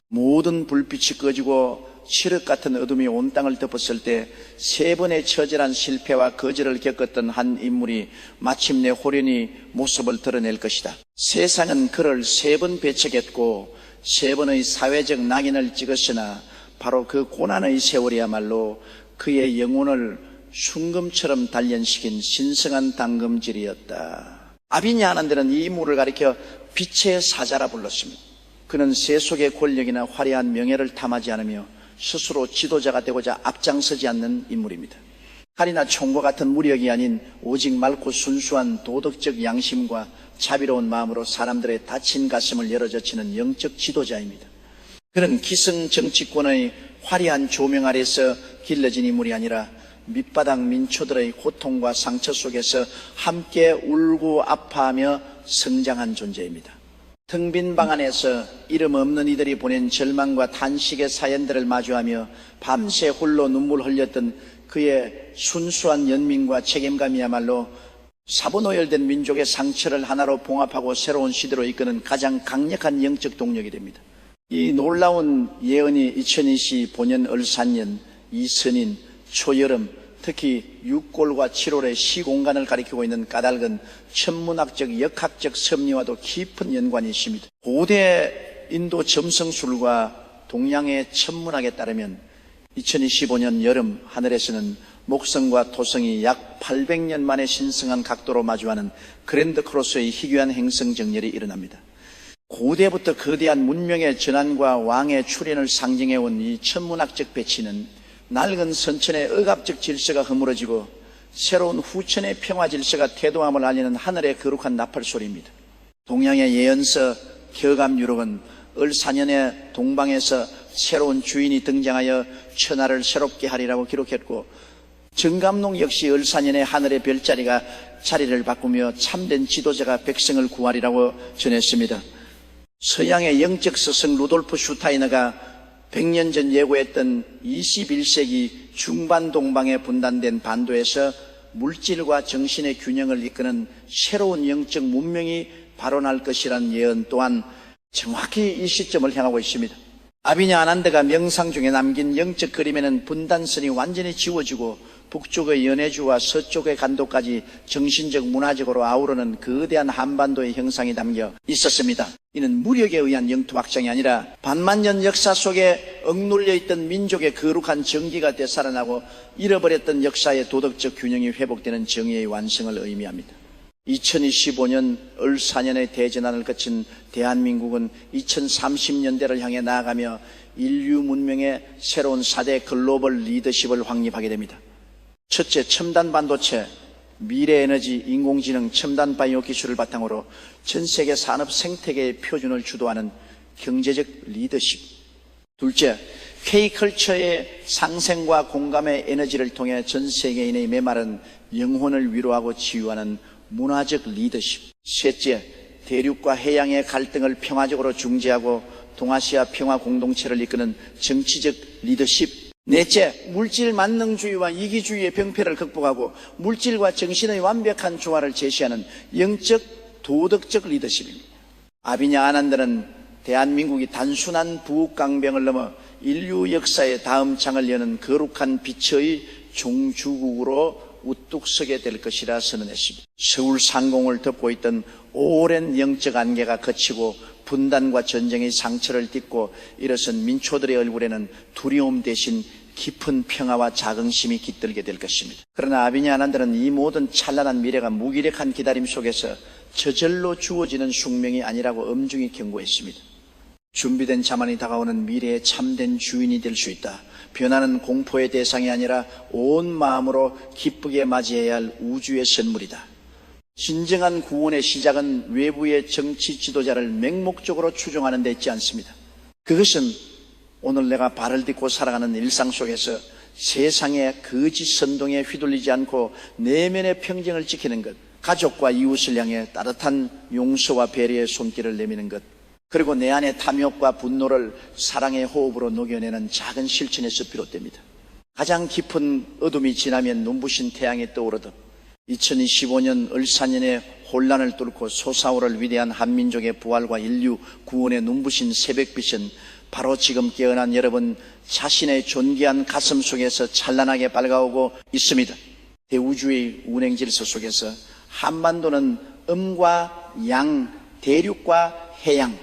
모든 불빛이 꺼지고 칠흑 같은 어둠이 온 땅을 덮었을 때 세 번의 처절한 실패와 거절을 겪었던 한 인물이 마침내 호련히 모습을 드러낼 것이다. 세상은 그를 세 번 배척했고 세 번의 사회적 낙인을 찍었으나 바로 그 고난의 세월이야말로 그의 영혼을 순금처럼 단련시킨 신성한 당금질이었다. 아비냐 아난드는 이 인물을 가리켜 빛의 사자라 불렀습니다. 그는 세속의 권력이나 화려한 명예를 탐하지 않으며 스스로 지도자가 되고자 앞장서지 않는 인물입니다. 칼이나 총과 같은 무력이 아닌 오직 맑고 순수한 도덕적 양심과 자비로운 마음으로 사람들의 다친 가슴을 열어젖히는 영적 지도자입니다. 그는 기성 정치권의 화려한 조명 아래서 길러진 인물이 아니라 밑바닥 민초들의 고통과 상처 속에서 함께 울고 아파하며 성장한 존재입니다. 텅 빈 방 안에서 이름 없는 이들이 보낸 절망과 탄식의 사연들을 마주하며 밤새 홀로 눈물 흘렸던 그의 순수한 연민과 책임감이야말로 사본오열된 민족의 상처를 하나로 봉합하고 새로운 시대로 이끄는 가장 강력한 영적 동력이 됩니다. 이 놀라운 예언이 2020 본년 을사년, 이선인, 초여름, 특히 6골과 7월의 시공간을 가리키고 있는 까닭은 천문학적, 역학적 섭리와도 깊은 연관이 있습니다. 고대 인도 점성술과 동양의 천문학에 따르면 2025년 여름 하늘에서는 목성과 토성이 약 800년 만에 신성한 각도로 마주하는 그랜드 크로스의 희귀한 행성 정렬이 일어납니다. 고대부터 거대한 문명의 전환과 왕의 출현을 상징해온 이 천문학적 배치는 낡은 선천의 억압적 질서가 허물어지고 새로운 후천의 평화 질서가 태동함을 알리는 하늘의 거룩한 나팔소리입니다. 동양의 예언서 격암유록은 을사년에 동방에서 새로운 주인이 등장하여 천하를 새롭게 하리라고 기록했고, 정감록 역시 을사년에 하늘의 별자리가 자리를 바꾸며 참된 지도자가 백성을 구하리라고 전했습니다. 서양의 영적 스승 루돌프 슈타이너가 100년 전 예고했던 21세기 중반 동방에 분단된 반도에서 물질과 정신의 균형을 이끄는 새로운 영적 문명이 발원할 것이라는 예언 또한 정확히 이 시점을 향하고 있습니다. 아비냐 아난드가 명상 중에 남긴 영적 그림에는 분단선이 완전히 지워지고 북쪽의 연해주와 서쪽의 간도까지 정신적 문화적으로 아우르는 거대한 한반도의 형상이 담겨 있었습니다. 이는 무력에 의한 영토 확장이 아니라 반만년 역사 속에 억눌려 있던 민족의 거룩한 정기가 되살아나고 잃어버렸던 역사의 도덕적 균형이 회복되는 정의의 완성을 의미합니다. 2025년 을 4년의 대전환을 거친 대한민국은 2030년대를 향해 나아가며 인류 문명의 새로운 4대 글로벌 리더십을 확립하게 됩니다. 첫째, 첨단 반도체, 미래에너지, 인공지능, 첨단 바이오 기술을 바탕으로 전 세계 산업 생태계의 표준을 주도하는 경제적 리더십. 둘째, K컬처의 상생과 공감의 에너지를 통해 전 세계인의 메마른 영혼을 위로하고 치유하는 문화적 리더십. 셋째, 대륙과 해양의 갈등을 평화적으로 중재하고 동아시아 평화 공동체를 이끄는 정치적 리더십. 넷째, 물질 만능주의와 이기주의의 병폐를 극복하고 물질과 정신의 완벽한 조화를 제시하는 영적 도덕적 리더십입니다. 아비냐 아난드는 대한민국이 단순한 부강병을 넘어 인류 역사의 다음 장을 여는 거룩한 빛의 종주국으로 우뚝 서게 될 것이라 선언했습니다. 서울 상공을 덮고 있던 오랜 영적 안개가 걷히고 분단과 전쟁의 상처를 딛고 일어선 민초들의 얼굴에는 두려움 대신 깊은 평화와 자긍심이 깃들게 될 것입니다. 그러나 아비냐 아난드는 이 모든 찬란한 미래가 무기력한 기다림 속에서 저절로 주어지는 숙명이 아니라고 엄중히 경고했습니다. 준비된 자만이 다가오는 미래의 참된 주인이 될 수 있다. 변화는 공포의 대상이 아니라 온 마음으로 기쁘게 맞이해야 할 우주의 선물이다. 진정한 구원의 시작은 외부의 정치 지도자를 맹목적으로 추종하는 데 있지 않습니다. 그것은 오늘 내가 발을 딛고 살아가는 일상 속에서 세상의 거짓 선동에 휘둘리지 않고 내면의 평정을 지키는 것, 가족과 이웃을 향해 따뜻한 용서와 배려의 손길을 내미는 것, 그리고 내 안의 탐욕과 분노를 사랑의 호흡으로 녹여내는 작은 실천에서 비롯됩니다. 가장 깊은 어둠이 지나면 눈부신 태양이 떠오르듯 2025년 을사년의 혼란을 뚫고 솟아오를 위대한 한민족의 부활과 인류 구원의 눈부신 새벽빛은 바로 지금 깨어난 여러분 자신의 존귀한 가슴 속에서 찬란하게 밝아오고 있습니다. 대우주의 운행 질서 속에서 한반도는 음과 양, 대륙과 해양,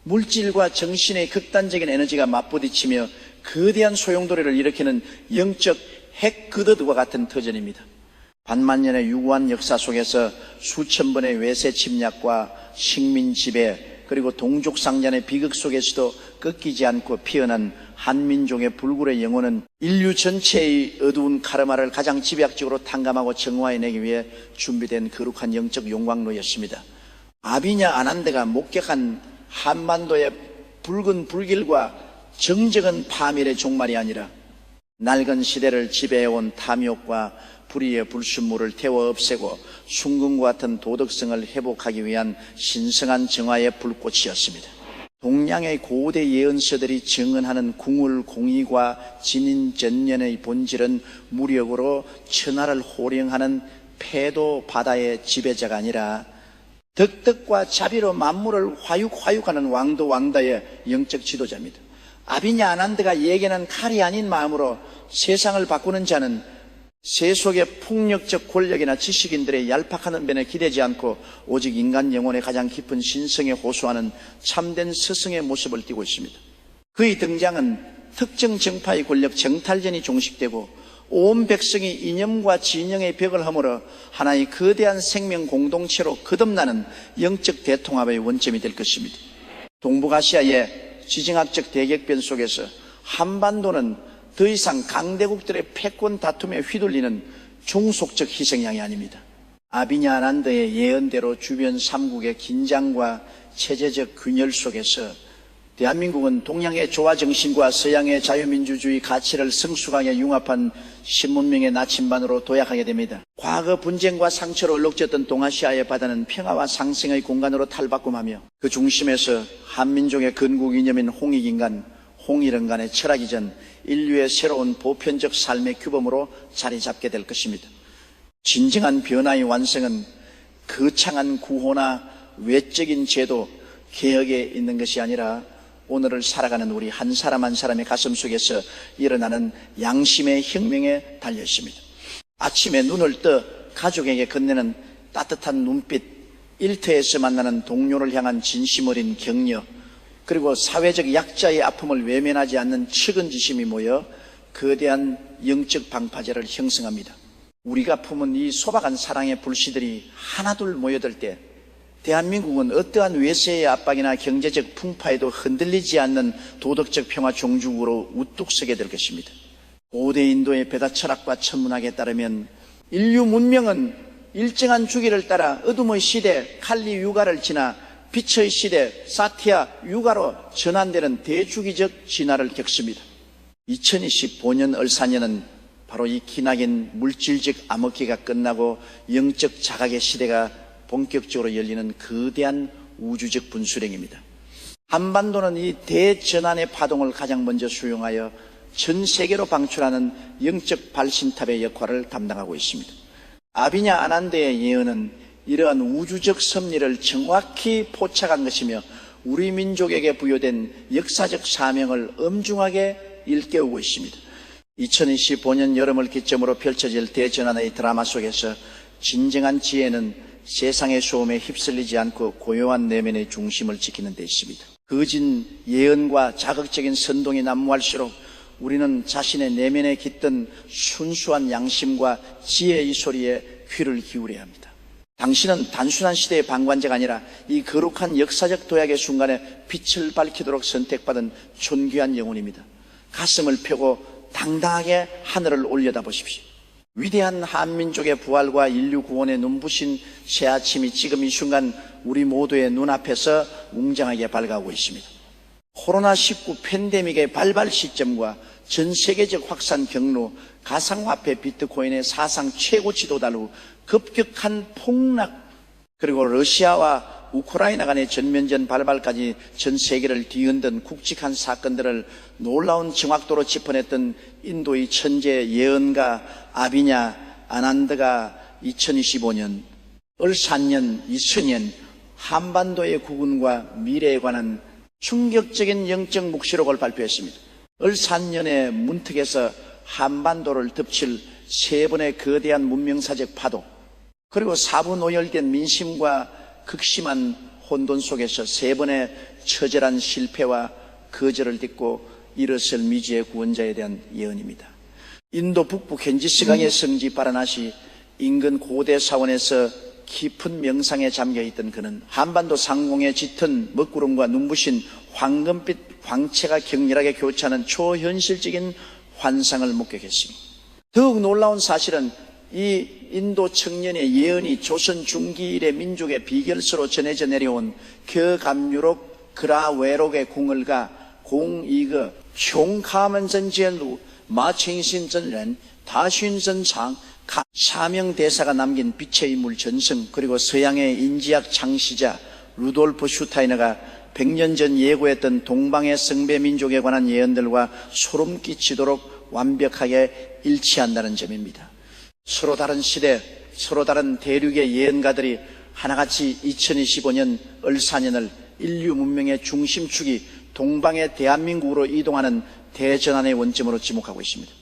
물질과 정신의 극단적인 에너지가 맞부딪히며 거대한 소용돌이를 일으키는 영적 핵그더드와 같은 터전입니다. 반만년의 유구한 역사 속에서 수천 번의 외세 침략과 식민 지배 그리고 동족 상잔의 비극 속에서도 꺾이지 않고 피어난 한민족의 불굴의 영혼은 인류 전체의 어두운 카르마를 가장 집약적으로 탕감하고 정화해내기 위해 준비된 거룩한 영적 용광로였습니다. 아비냐 아난드가 목격한 한반도의 붉은 불길과 정적은 파멸의 종말이 아니라 낡은 시대를 지배해온 탐욕과 불의의 불순물을 태워 없애고 순금과 같은 도덕성을 회복하기 위한 신성한 정화의 불꽃이었습니다. 동양의 고대 예언서들이 증언하는 궁을 공의과 진인전년의 본질은 무력으로 천하를 호령하는 패도 바다의 지배자가 아니라 덕덕과 자비로 만물을 화육하는 왕도 왕다의 영적 지도자입니다. 아비냐 아난드가 얘기하는 칼이 아닌 마음으로 세상을 바꾸는 자는 세속의 폭력적 권력이나 지식인들의 얄팍한 언변에 기대지 않고 오직 인간 영혼의 가장 깊은 신성에 호소하는 참된 스승의 모습을 띠고 있습니다. 그의 등장은 특정 정파의 권력 정탈전이 종식되고 온 백성이 이념과 진영의 벽을 허물어 하나의 거대한 생명 공동체로 거듭나는 영적 대통합의 원점이 될 것입니다. 동북아시아의 지정학적 대격변 속에서 한반도는 더 이상 강대국들의 패권 다툼에 휘둘리는 종속적 희생양이 아닙니다. 아비냐 아난드의 예언대로 주변 3국의 긴장과 체제적 균열 속에서 대한민국은 동양의 조화 정신과 서양의 자유민주주의 가치를 성숙하게 융합한 신문명의 나침반으로 도약하게 됩니다. 과거 분쟁과 상처로 얼룩졌던 동아시아의 바다는 평화와 상생의 공간으로 탈바꿈하며 그 중심에서 한민족의 건국 이념인 홍익인간, 홍일은간의 철학이 전 인류의 새로운 보편적 삶의 규범으로 자리 잡게 될 것입니다. 진정한 변화의 완성은 거창한 구호나 외적인 제도, 개혁에 있는 것이 아니라 오늘을 살아가는 우리 한 사람 한 사람의 가슴 속에서 일어나는 양심의 혁명에 달려 있습니다. 아침에 눈을 떠 가족에게 건네는 따뜻한 눈빛, 일터에서 만나는 동료를 향한 진심 어린 격려, 그리고 사회적 약자의 아픔을 외면하지 않는 측은지심이 모여 거대한 영적 방파제를 형성합니다. 우리가 품은 이 소박한 사랑의 불씨들이 하나둘 모여들 때 대한민국은 어떠한 외세의 압박이나 경제적 풍파에도 흔들리지 않는 도덕적 평화 종주국으로 우뚝 서게 될 것입니다. 고대 인도의 베다 철학과 천문학에 따르면 인류 문명은 일정한 주기를 따라 어둠의 시대 칼리 유가를 지나 빛의 시대 사티아 유가로 전환되는 대주기적 진화를 겪습니다. 2025년 을사년은 바로 이 기나긴 물질적 암흑기가 끝나고 영적 자각의 시대가 본격적으로 열리는 거대한 우주적 분수령입니다. 한반도는 이 대전환의 파동을 가장 먼저 수용하여 전 세계로 방출하는 영적 발신탑의 역할을 담당하고 있습니다. 아비냐 아난드의 예언은 이러한 우주적 섭리를 정확히 포착한 것이며 우리 민족에게 부여된 역사적 사명을 엄중하게 일깨우고 있습니다. 2025년 여름을 기점으로 펼쳐질 대전환의 드라마 속에서 진정한 지혜는 세상의 소음에 휩쓸리지 않고 고요한 내면의 중심을 지키는 데 있습니다. 거진 예언과 자극적인 선동이 난무할수록 우리는 자신의 내면에 깃든 순수한 양심과 지혜의 소리에 귀를 기울여야 합니다. 당신은 단순한 시대의 방관자가 아니라 이 거룩한 역사적 도약의 순간에 빛을 밝히도록 선택받은 존귀한 영혼입니다. 가슴을 펴고 당당하게 하늘을 올려다보십시오. 위대한 한민족의 부활과 인류 구원의 눈부신 새아침이 지금 이 순간 우리 모두의 눈앞에서 웅장하게 밝아오고 있습니다. 코로나19 팬데믹의 발발 시점과 전 세계적 확산 경로, 가상화폐 비트코인의 사상 최고치 도달 후 급격한 폭락, 그리고 러시아와 우크라이나 간의 전면전 발발까지 전 세계를 뒤흔든 굵직한 사건들을 놀라운 정확도로 짚어냈던 인도의 천재 예언가 아비냐 아난드가 2025년 을사년 이순년 한반도의 구군과 미래에 관한 충격적인 영적 묵시록을 발표했습니다. 을사년의 문턱에서 한반도를 덮칠 세 번의 거대한 문명사적 파도, 그리고 사분오열된 민심과 극심한 혼돈 속에서 세 번의 처절한 실패와 거절을 딛고 일어설 미지의 구원자에 대한 예언입니다. 인도 북부 겐지스강의 성지 바라나시 인근 고대 사원에서 깊은 명상에 잠겨있던 그는 한반도 상공의 짙은 먹구름과 눈부신 황금빛 광채가 격렬하게 교차하는 초현실적인 환상을 목격했습니다. 더욱 놀라운 사실은 이 인도 청년의 예언이 조선 중기일의 민족의 비결서로 전해져 내려온 겨감유록 그라외록의 궁을가 공이거 총카먼전제루 마칭신전ren 다신전상 사명대사가 남긴 빛의 인물 전승, 그리고 서양의 인지학 창시자 루돌프 슈타이너가 100년 전 예고했던 동방의 성배 민족에 관한 예언들과 소름 끼치도록 완벽하게 일치한다는 점입니다. 서로 다른 시대, 서로 다른 대륙의 예언가들이 하나같이 2025년 을사년을 인류 문명의 중심축이 동방의 대한민국으로 이동하는 대전환의 원점으로 지목하고 있습니다.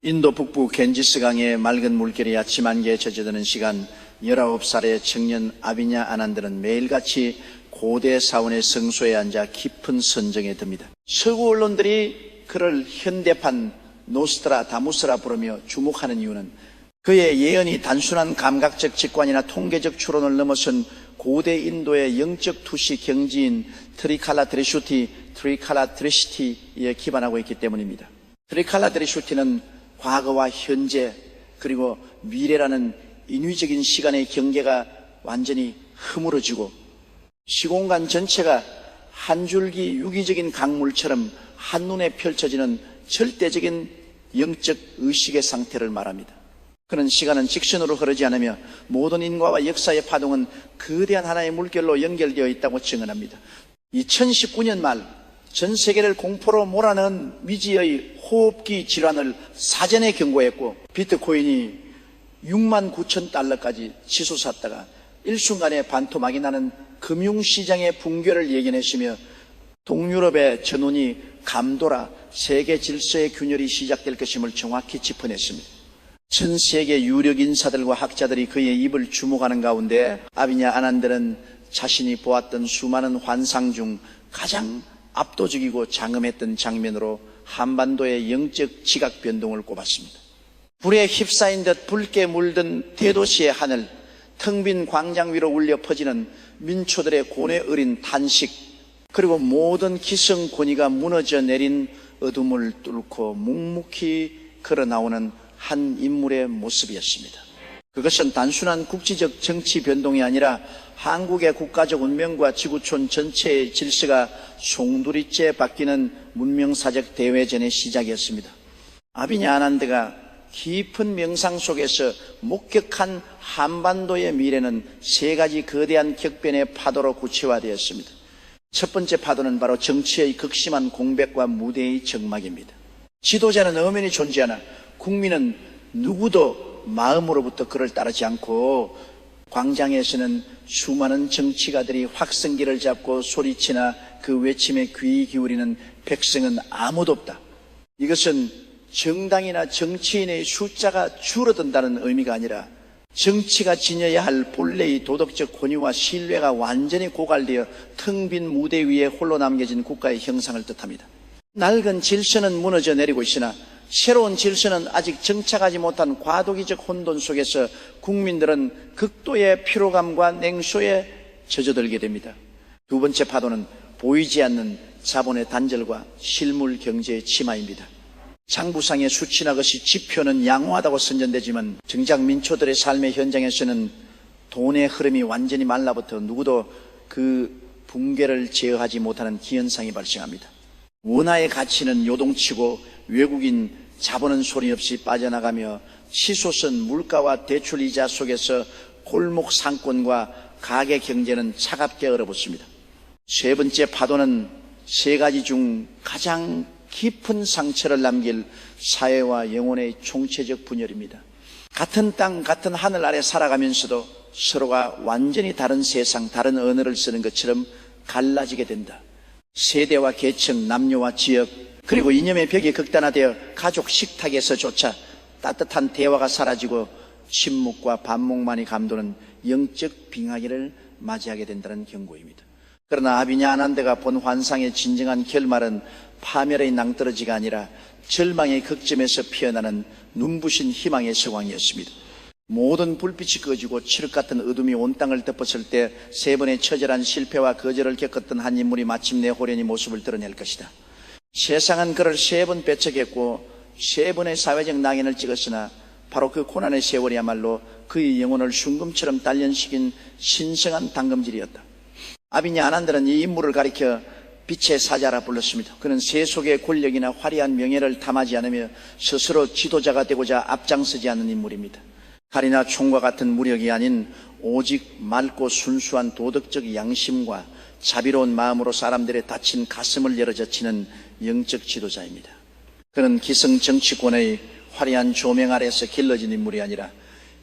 인도 북부 겐지스강의 맑은 물결이 아침 안개에 젖어드는 시간, 19살의 청년 아비냐 아난드는 매일같이 고대 사원의 성소에 앉아 깊은 선정에 듭니다. 서구 언론들이 그를 현대판 노스트라다무스라 부르며 주목하는 이유는 그의 예언이 단순한 감각적 직관이나 통계적 추론을 넘어선 고대 인도의 영적 투시 경지인 트리칼라 드리슈티에 기반하고 있기 때문입니다. 트리칼라 드리슈티는 과거와 현재 그리고 미래라는 인위적인 시간의 경계가 완전히 허물어지고 시공간 전체가 한 줄기 유기적인 강물처럼 한눈에 펼쳐지는 절대적인 영적 의식의 상태를 말합니다. 그는 시간은 직선으로 흐르지 않으며 모든 인과와 역사의 파동은 거대한 하나의 물결로 연결되어 있다고 증언합니다. 2019년 말 전 세계를 공포로 몰아넣은 미지의 호흡기 질환을 사전에 경고했고, 비트코인이 6만 9천 달러까지 치솟았다가 일순간에 반토막이 나는 금융시장의 붕괴를 예견했으며, 동유럽의 전운이 감돌아 세계 질서의 균열이 시작될 것임을 정확히 짚어냈습니다. 전 세계 유력 인사들과 학자들이 그의 입을 주목하는 가운데 아비냐 아난드는 자신이 보았던 수많은 환상 중 가장 압도적이고 장엄했던 장면으로 한반도의 영적 지각 변동을 꼽았습니다. 불에 휩싸인 듯 붉게 물든 대도시의 하늘, 텅 빈 광장 위로 울려 퍼지는 민초들의 고뇌 어린 탄식, 그리고 모든 기성 권위가 무너져 내린 어둠을 뚫고 묵묵히 걸어 나오는 한 인물의 모습이었습니다. 그것은 단순한 국지적 정치 변동이 아니라 한국의 국가적 운명과 지구촌 전체의 질서가 송두리째 바뀌는 문명사적 대회전의 시작이었습니다. 아비냐 아난드가 깊은 명상 속에서 목격한 한반도의 미래는 세 가지 거대한 격변의 파도로 구체화되었습니다. 첫 번째 파도는 바로 정치의 극심한 공백과 무대의 적막입니다. 지도자는 엄연히 존재하나 국민은 누구도 마음으로부터 그를 따르지 않고, 광장에서는 수많은 정치가들이 확성기를 잡고 소리치나 그 외침에 귀 기울이는 백성은 아무도 없다. 이것은 정당이나 정치인의 숫자가 줄어든다는 의미가 아니라 정치가 지녀야 할 본래의 도덕적 권위와 신뢰가 완전히 고갈되어 텅 빈 무대 위에 홀로 남겨진 국가의 형상을 뜻합니다. 낡은 질서는 무너져 내리고 있으나 새로운 질서는 아직 정착하지 못한 과도기적 혼돈 속에서 국민들은 극도의 피로감과 냉소에 젖어들게 됩니다. 두 번째 파도는 보이지 않는 자본의 단절과 실물 경제의 침하입니다. 장부상의 수치나 것이 지표는 양호하다고 선전되지만 정작 민초들의 삶의 현장에서는 돈의 흐름이 완전히 말라붙어 누구도 그 붕괴를 제어하지 못하는 기현상이 발생합니다. 원화의 가치는 요동치고 외국인 자본은 소리 없이 빠져나가며 치솟은 물가와 대출이자 속에서 골목 상권과 가계 경제는 차갑게 얼어붙습니다. 세 번째 파도는 세 가지 중 가장 깊은 상처를 남길 사회와 영혼의 총체적 분열입니다. 같은 땅, 같은 하늘 아래 살아가면서도 서로가 완전히 다른 세상, 다른 언어를 쓰는 것처럼 갈라지게 된다. 세대와 계층, 남녀와 지역, 그리고 이념의 벽이 극단화되어 가족 식탁에서조차 따뜻한 대화가 사라지고 침묵과 반목만이 감도는 영적 빙하기를 맞이하게 된다는 경고입니다. 그러나 아비냐 아난드가 본 환상의 진정한 결말은 파멸의 낭떠러지가 아니라 절망의 극점에서 피어나는 눈부신 희망의 서광이었습니다. 모든 불빛이 꺼지고 칠흑 같은 어둠이 온 땅을 덮었을 때 세 번의 처절한 실패와 거절을 겪었던 한 인물이 마침내 호련히 모습을 드러낼 것이다. 세상은 그를 세 번 배척했고 세 번의 사회적 낙인을 찍었으나 바로 그 고난의 세월이야말로 그의 영혼을 순금처럼 단련시킨 신성한 당금질이었다. 아비냐 아난드는 이 인물을 가리켜 빛의 사자라 불렀습니다. 그는 세속의 권력이나 화려한 명예를 탐하지 않으며 스스로 지도자가 되고자 앞장서지 않는 인물입니다. 칼이나 총과 같은 무력이 아닌 오직 맑고 순수한 도덕적 양심과 자비로운 마음으로 사람들의 다친 가슴을 열어젖히는 영적 지도자입니다. 그는 기성 정치권의 화려한 조명 아래서 길러진 인물이 아니라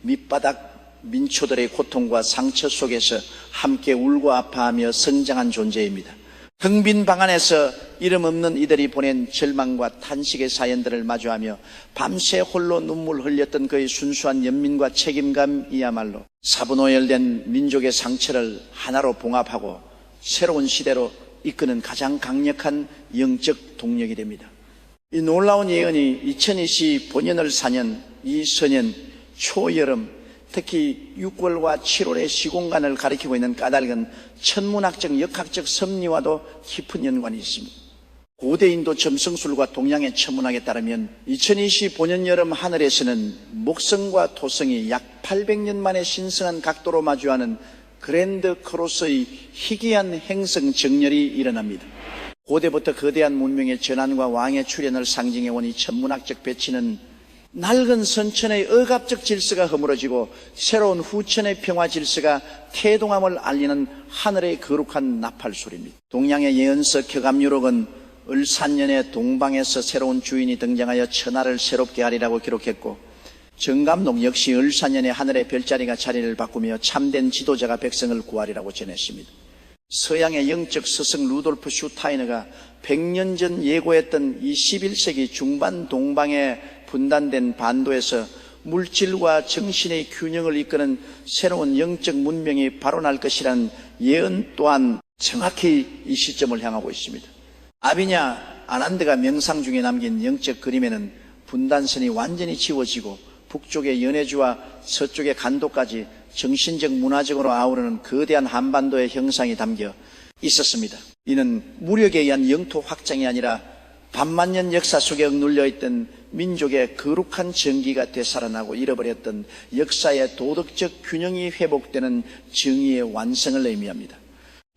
밑바닥 민초들의 고통과 상처 속에서 함께 울고 아파하며 성장한 존재입니다. 텅 빈 방 안에서 이름 없는 이들이 보낸 절망과 탄식의 사연들을 마주하며 밤새 홀로 눈물 흘렸던 그의 순수한 연민과 책임감이야말로 사분오열된 민족의 상처를 하나로 봉합하고 새로운 시대로 이끄는 가장 강력한 영적 동력이 됩니다. 이 놀라운 예언이 2025년을 사년 이 서년 초여름, 특히 6월과 7월의 시공간을 가리키고 있는 까닭은 천문학적, 역학적 섭리와도 깊은 연관이 있습니다. 고대 인도 점성술과 동양의 천문학에 따르면 2025년 여름 하늘에서는 목성과 토성이 약 800년 만에 신성한 각도로 마주하는 그랜드 크로스의 희귀한 행성 정렬이 일어납니다. 고대부터 거대한 문명의 전환과 왕의 출현을 상징해온 이 천문학적 배치는 낡은 선천의 억압적 질서가 허물어지고 새로운 후천의 평화 질서가 태동함을 알리는 하늘의 거룩한 나팔소리입니다. 동양의 예언서 격암유록은 을산년에 동방에서 새로운 주인이 등장하여 천하를 새롭게 하리라고 기록했고, 정감록 역시 을산년에 하늘의 별자리가 자리를 바꾸며 참된 지도자가 백성을 구하리라고 전했습니다. 서양의 영적 스승 루돌프 슈타이너가 100년 전 예고했던 이 11세기 중반 동방에 분단된 반도에서 물질과 정신의 균형을 이끄는 새로운 영적 문명이 바로 날 것이라는 예언 또한 정확히 이 시점을 향하고 있습니다. 아비냐 아난드가 명상 중에 남긴 영적 그림에는 분단선이 완전히 지워지고 북쪽의 연해주와 서쪽의 간도까지 정신적 문화적으로 아우르는 거대한 한반도의 형상이 담겨 있었습니다. 이는 무력에 의한 영토 확장이 아니라 반만년 역사 속에 억눌려 있던 민족의 거룩한 정기가 되살아나고 잃어버렸던 역사의 도덕적 균형이 회복되는 정의의 완성을 의미합니다.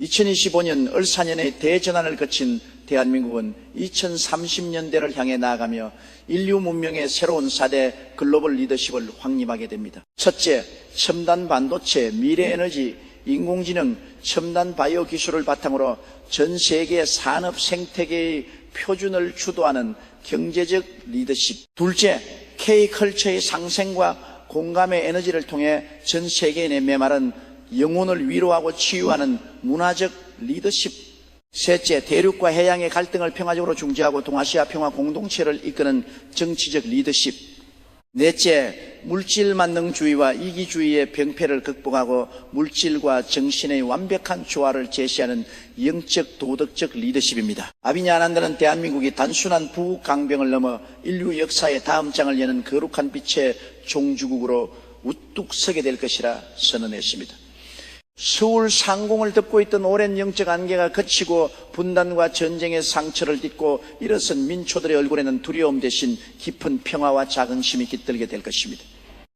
2025년 을사년의 대전환을 거친 대한민국은 2030년대를 향해 나아가며 인류 문명의 새로운 4대 글로벌 리더십을 확립하게 됩니다. 첫째, 첨단 반도체, 미래에너지, 인공지능, 첨단 바이오 기술을 바탕으로 전 세계 산업 생태계의 표준을 주도하는 경제적 리더십. 둘째, K컬처의 상생과 공감의 에너지를 통해 전 세계인의 메마른 영혼을 위로하고 치유하는 문화적 리더십. 셋째, 대륙과 해양의 갈등을 평화적으로 중재하고 동아시아 평화 공동체를 이끄는 정치적 리더십. 넷째, 물질 만능주의와 이기주의의 병폐를 극복하고 물질과 정신의 완벽한 조화를 제시하는 영적 도덕적 리더십입니다. 아비냐 아난드는 대한민국이 단순한 부국 강병을 넘어 인류 역사의 다음 장을 여는 거룩한 빛의 종주국으로 우뚝 서게 될 것이라 선언했습니다. 서울 상공을 덮고 있던 오랜 영적 안개가 그치고 분단과 전쟁의 상처를 딛고 일어선 민초들의 얼굴에는 두려움 대신 깊은 평화와 자긍심이 깃들게 될 것입니다.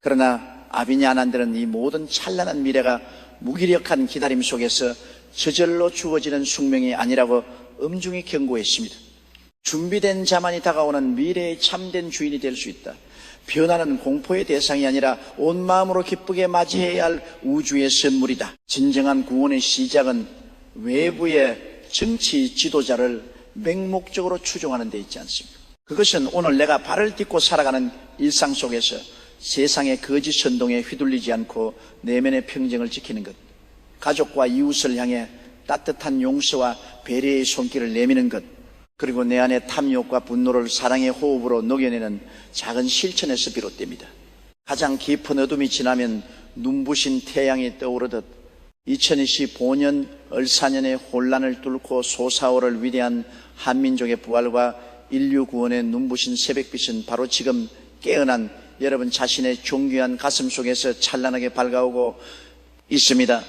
그러나 아비냐 아난드는 이 모든 찬란한 미래가 무기력한 기다림 속에서 저절로 주어지는 숙명이 아니라고 엄중히 경고했습니다. 준비된 자만이 다가오는 미래의 참된 주인이 될 수 있다. 변화는 공포의 대상이 아니라 온 마음으로 기쁘게 맞이해야 할 우주의 선물이다. 진정한 구원의 시작은 외부의 정치 지도자를 맹목적으로 추종하는 데 있지 않습니까? 그것은 오늘 내가 발을 딛고 살아가는 일상 속에서 세상의 거짓 선동에 휘둘리지 않고 내면의 평정을 지키는 것, 가족과 이웃을 향해 따뜻한 용서와 배려의 손길을 내미는 것, 그리고 내 안의 탐욕과 분노를 사랑의 호흡으로 녹여내는 작은 실천에서 비롯됩니다. 가장 깊은 어둠이 지나면 눈부신 태양이 떠오르듯 2025년 을사년의 혼란을 뚫고 솟아오를 위대한 한민족의 부활과 인류 구원의 눈부신 새벽빛은 바로 지금 깨어난 여러분 자신의 존귀한 가슴 속에서 찬란하게 밝아오고 있습니다.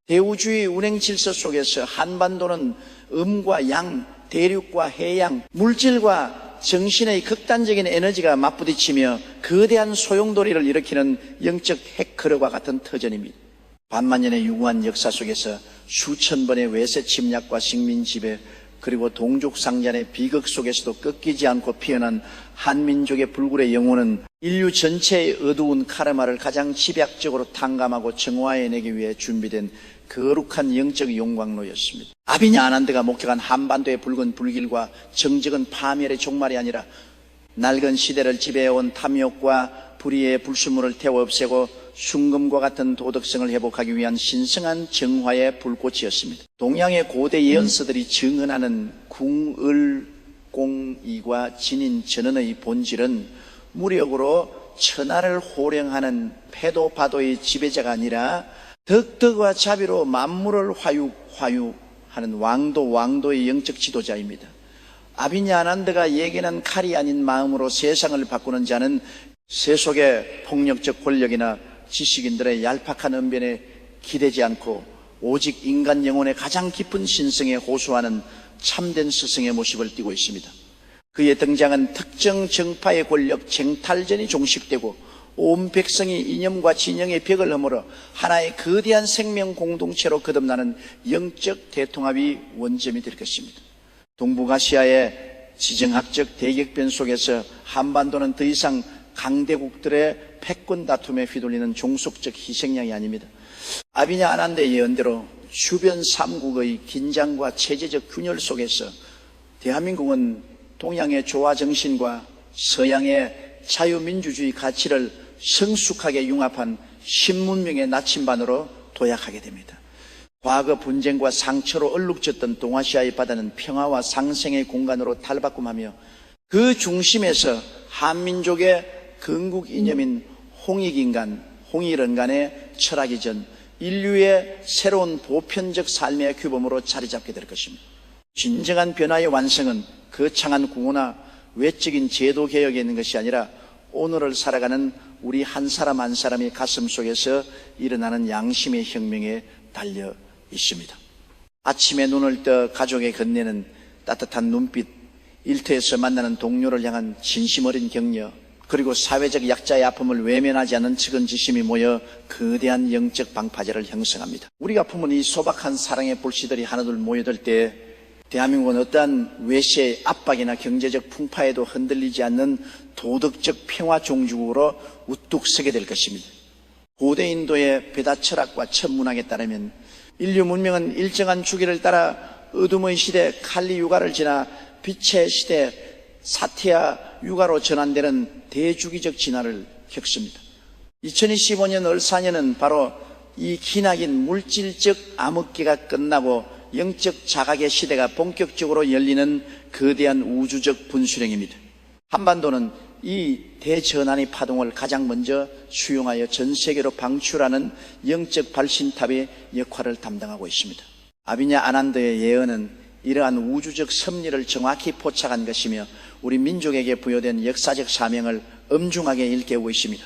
대우주의 운행 질서 속에서 한반도는 음과 양, 대륙과 해양, 물질과 정신의 극단적인 에너지가 맞부딪히며 거대한 소용돌이를 일으키는 영적 핵커러와 같은 터전입니다. 반만년의 유구한 역사 속에서 수천 번의 외세 침략과 식민 지배, 그리고 동족상잔의 비극 속에서도 꺾이지 않고 피어난 한민족의 불굴의 영혼은 인류 전체의 어두운 카르마를 가장 집약적으로 탕감하고 정화해내기 위해 준비된 거룩한 영적 용광로였습니다. 아비냐 아난드가 목격한 한반도의 붉은 불길과 정적은 파멸의 종말이 아니라 낡은 시대를 지배해온 탐욕과 불의의 불순물을 태워 없애고 순금과 같은 도덕성을 회복하기 위한 신성한 정화의 불꽃이었습니다. 동양의 고대 예언서들이 증언하는 궁을공이과 진인 전언의 본질은 무력으로 천하를 호령하는 패도바도의 지배자가 아니라 덕덕과 자비로 만물을 화육하는 왕도의 영적 지도자입니다. 아비냐 아난드가 예견한 칼이 아닌 마음으로 세상을 바꾸는 자는 세속의 폭력적 권력이나 지식인들의 얄팍한 언변에 기대지 않고 오직 인간 영혼의 가장 깊은 신성에 호소하는 참된 스승의 모습을 띠고 있습니다. 그의 등장은 특정 정파의 권력 쟁탈전이 종식되고 온 백성이 이념과 진영의 벽을 허물어 하나의 거대한 생명 공동체로 거듭나는 영적 대통합이 원점이 될 것입니다. 동북아시아의 지정학적 대격변 속에서 한반도는 더 이상 강대국들의 패권 다툼에 휘둘리는 종속적 희생양이 아닙니다. 아비냐 아난드의 예언대로 주변 삼국의 긴장과 체제적 균열 속에서 대한민국은 동양의 조화 정신과 서양의 자유민주주의 가치를 성숙하게 융합한 신문명의 나침반으로 도약하게 됩니다. 과거 분쟁과 상처로 얼룩졌던 동아시아의 바다는 평화와 상생의 공간으로 탈바꿈하며 그 중심에서 한민족의 건국 이념인 홍익인간, 홍일언간의 철학이 전 인류의 새로운 보편적 삶의 규범으로 자리 잡게 될 것입니다. 진정한 변화의 완성은 거창한 구호나 외적인 제도 개혁에 있는 것이 아니라 오늘을 살아가는 우리 한 사람 한 사람의 가슴 속에서 일어나는 양심의 혁명에 달려 있습니다. 아침에 눈을 떠 가족에 건네는 따뜻한 눈빛, 일터에서 만나는 동료를 향한 진심 어린 격려, 그리고 사회적 약자의 아픔을 외면하지 않는 측은지심이 모여 거대한 영적 방파제를 형성합니다. 우리가 품은 이 소박한 사랑의 불씨들이 하나둘 모여들 때 대한민국은 어떠한 외세의 압박이나 경제적 풍파에도 흔들리지 않는 도덕적 평화 종주국으로 우뚝 서게 될 것입니다. 고대 인도의 베다 철학과 천문학에 따르면 인류 문명은 일정한 주기를 따라 어둠의 시대 칼리 유가를 지나 빛의 시대 사티아 유가로 전환되는 대주기적 진화를 겪습니다. 2025년 을사년은 바로 이 기나긴 물질적 암흑기가 끝나고 영적 자각의 시대가 본격적으로 열리는 거대한 우주적 분수령입니다. 한반도는 이 대전환의 파동을 가장 먼저 수용하여 전 세계로 방출하는 영적 발신탑의 역할을 담당하고 있습니다. 아비냐 아난드의 예언은 이러한 우주적 섭리를 정확히 포착한 것이며 우리 민족에게 부여된 역사적 사명을 엄중하게 일깨우고 있습니다.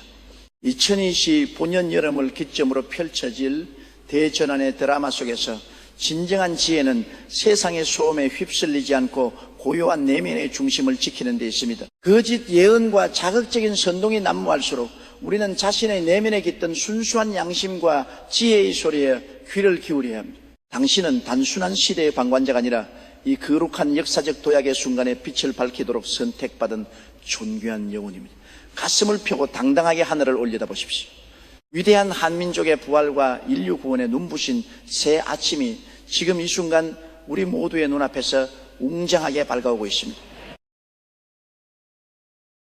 2025년 여름을 기점으로 펼쳐질 대전환의 드라마 속에서 진정한 지혜는 세상의 소음에 휩쓸리지 않고 고요한 내면의 중심을 지키는 데 있습니다. 거짓 예언과 자극적인 선동이 난무할수록 우리는 자신의 내면에 깃든 순수한 양심과 지혜의 소리에 귀를 기울여야 합니다. 당신은 단순한 시대의 방관자가 아니라 이 거룩한 역사적 도약의 순간에 빛을 밝히도록 선택받은 존귀한 영혼입니다. 가슴을 펴고 당당하게 하늘을 올려다보십시오. 위대한 한민족의 부활과 인류 구원에 눈부신 새 아침이 지금 이 순간 우리 모두의 눈앞에서 웅장하게 밝아오고 있습니다.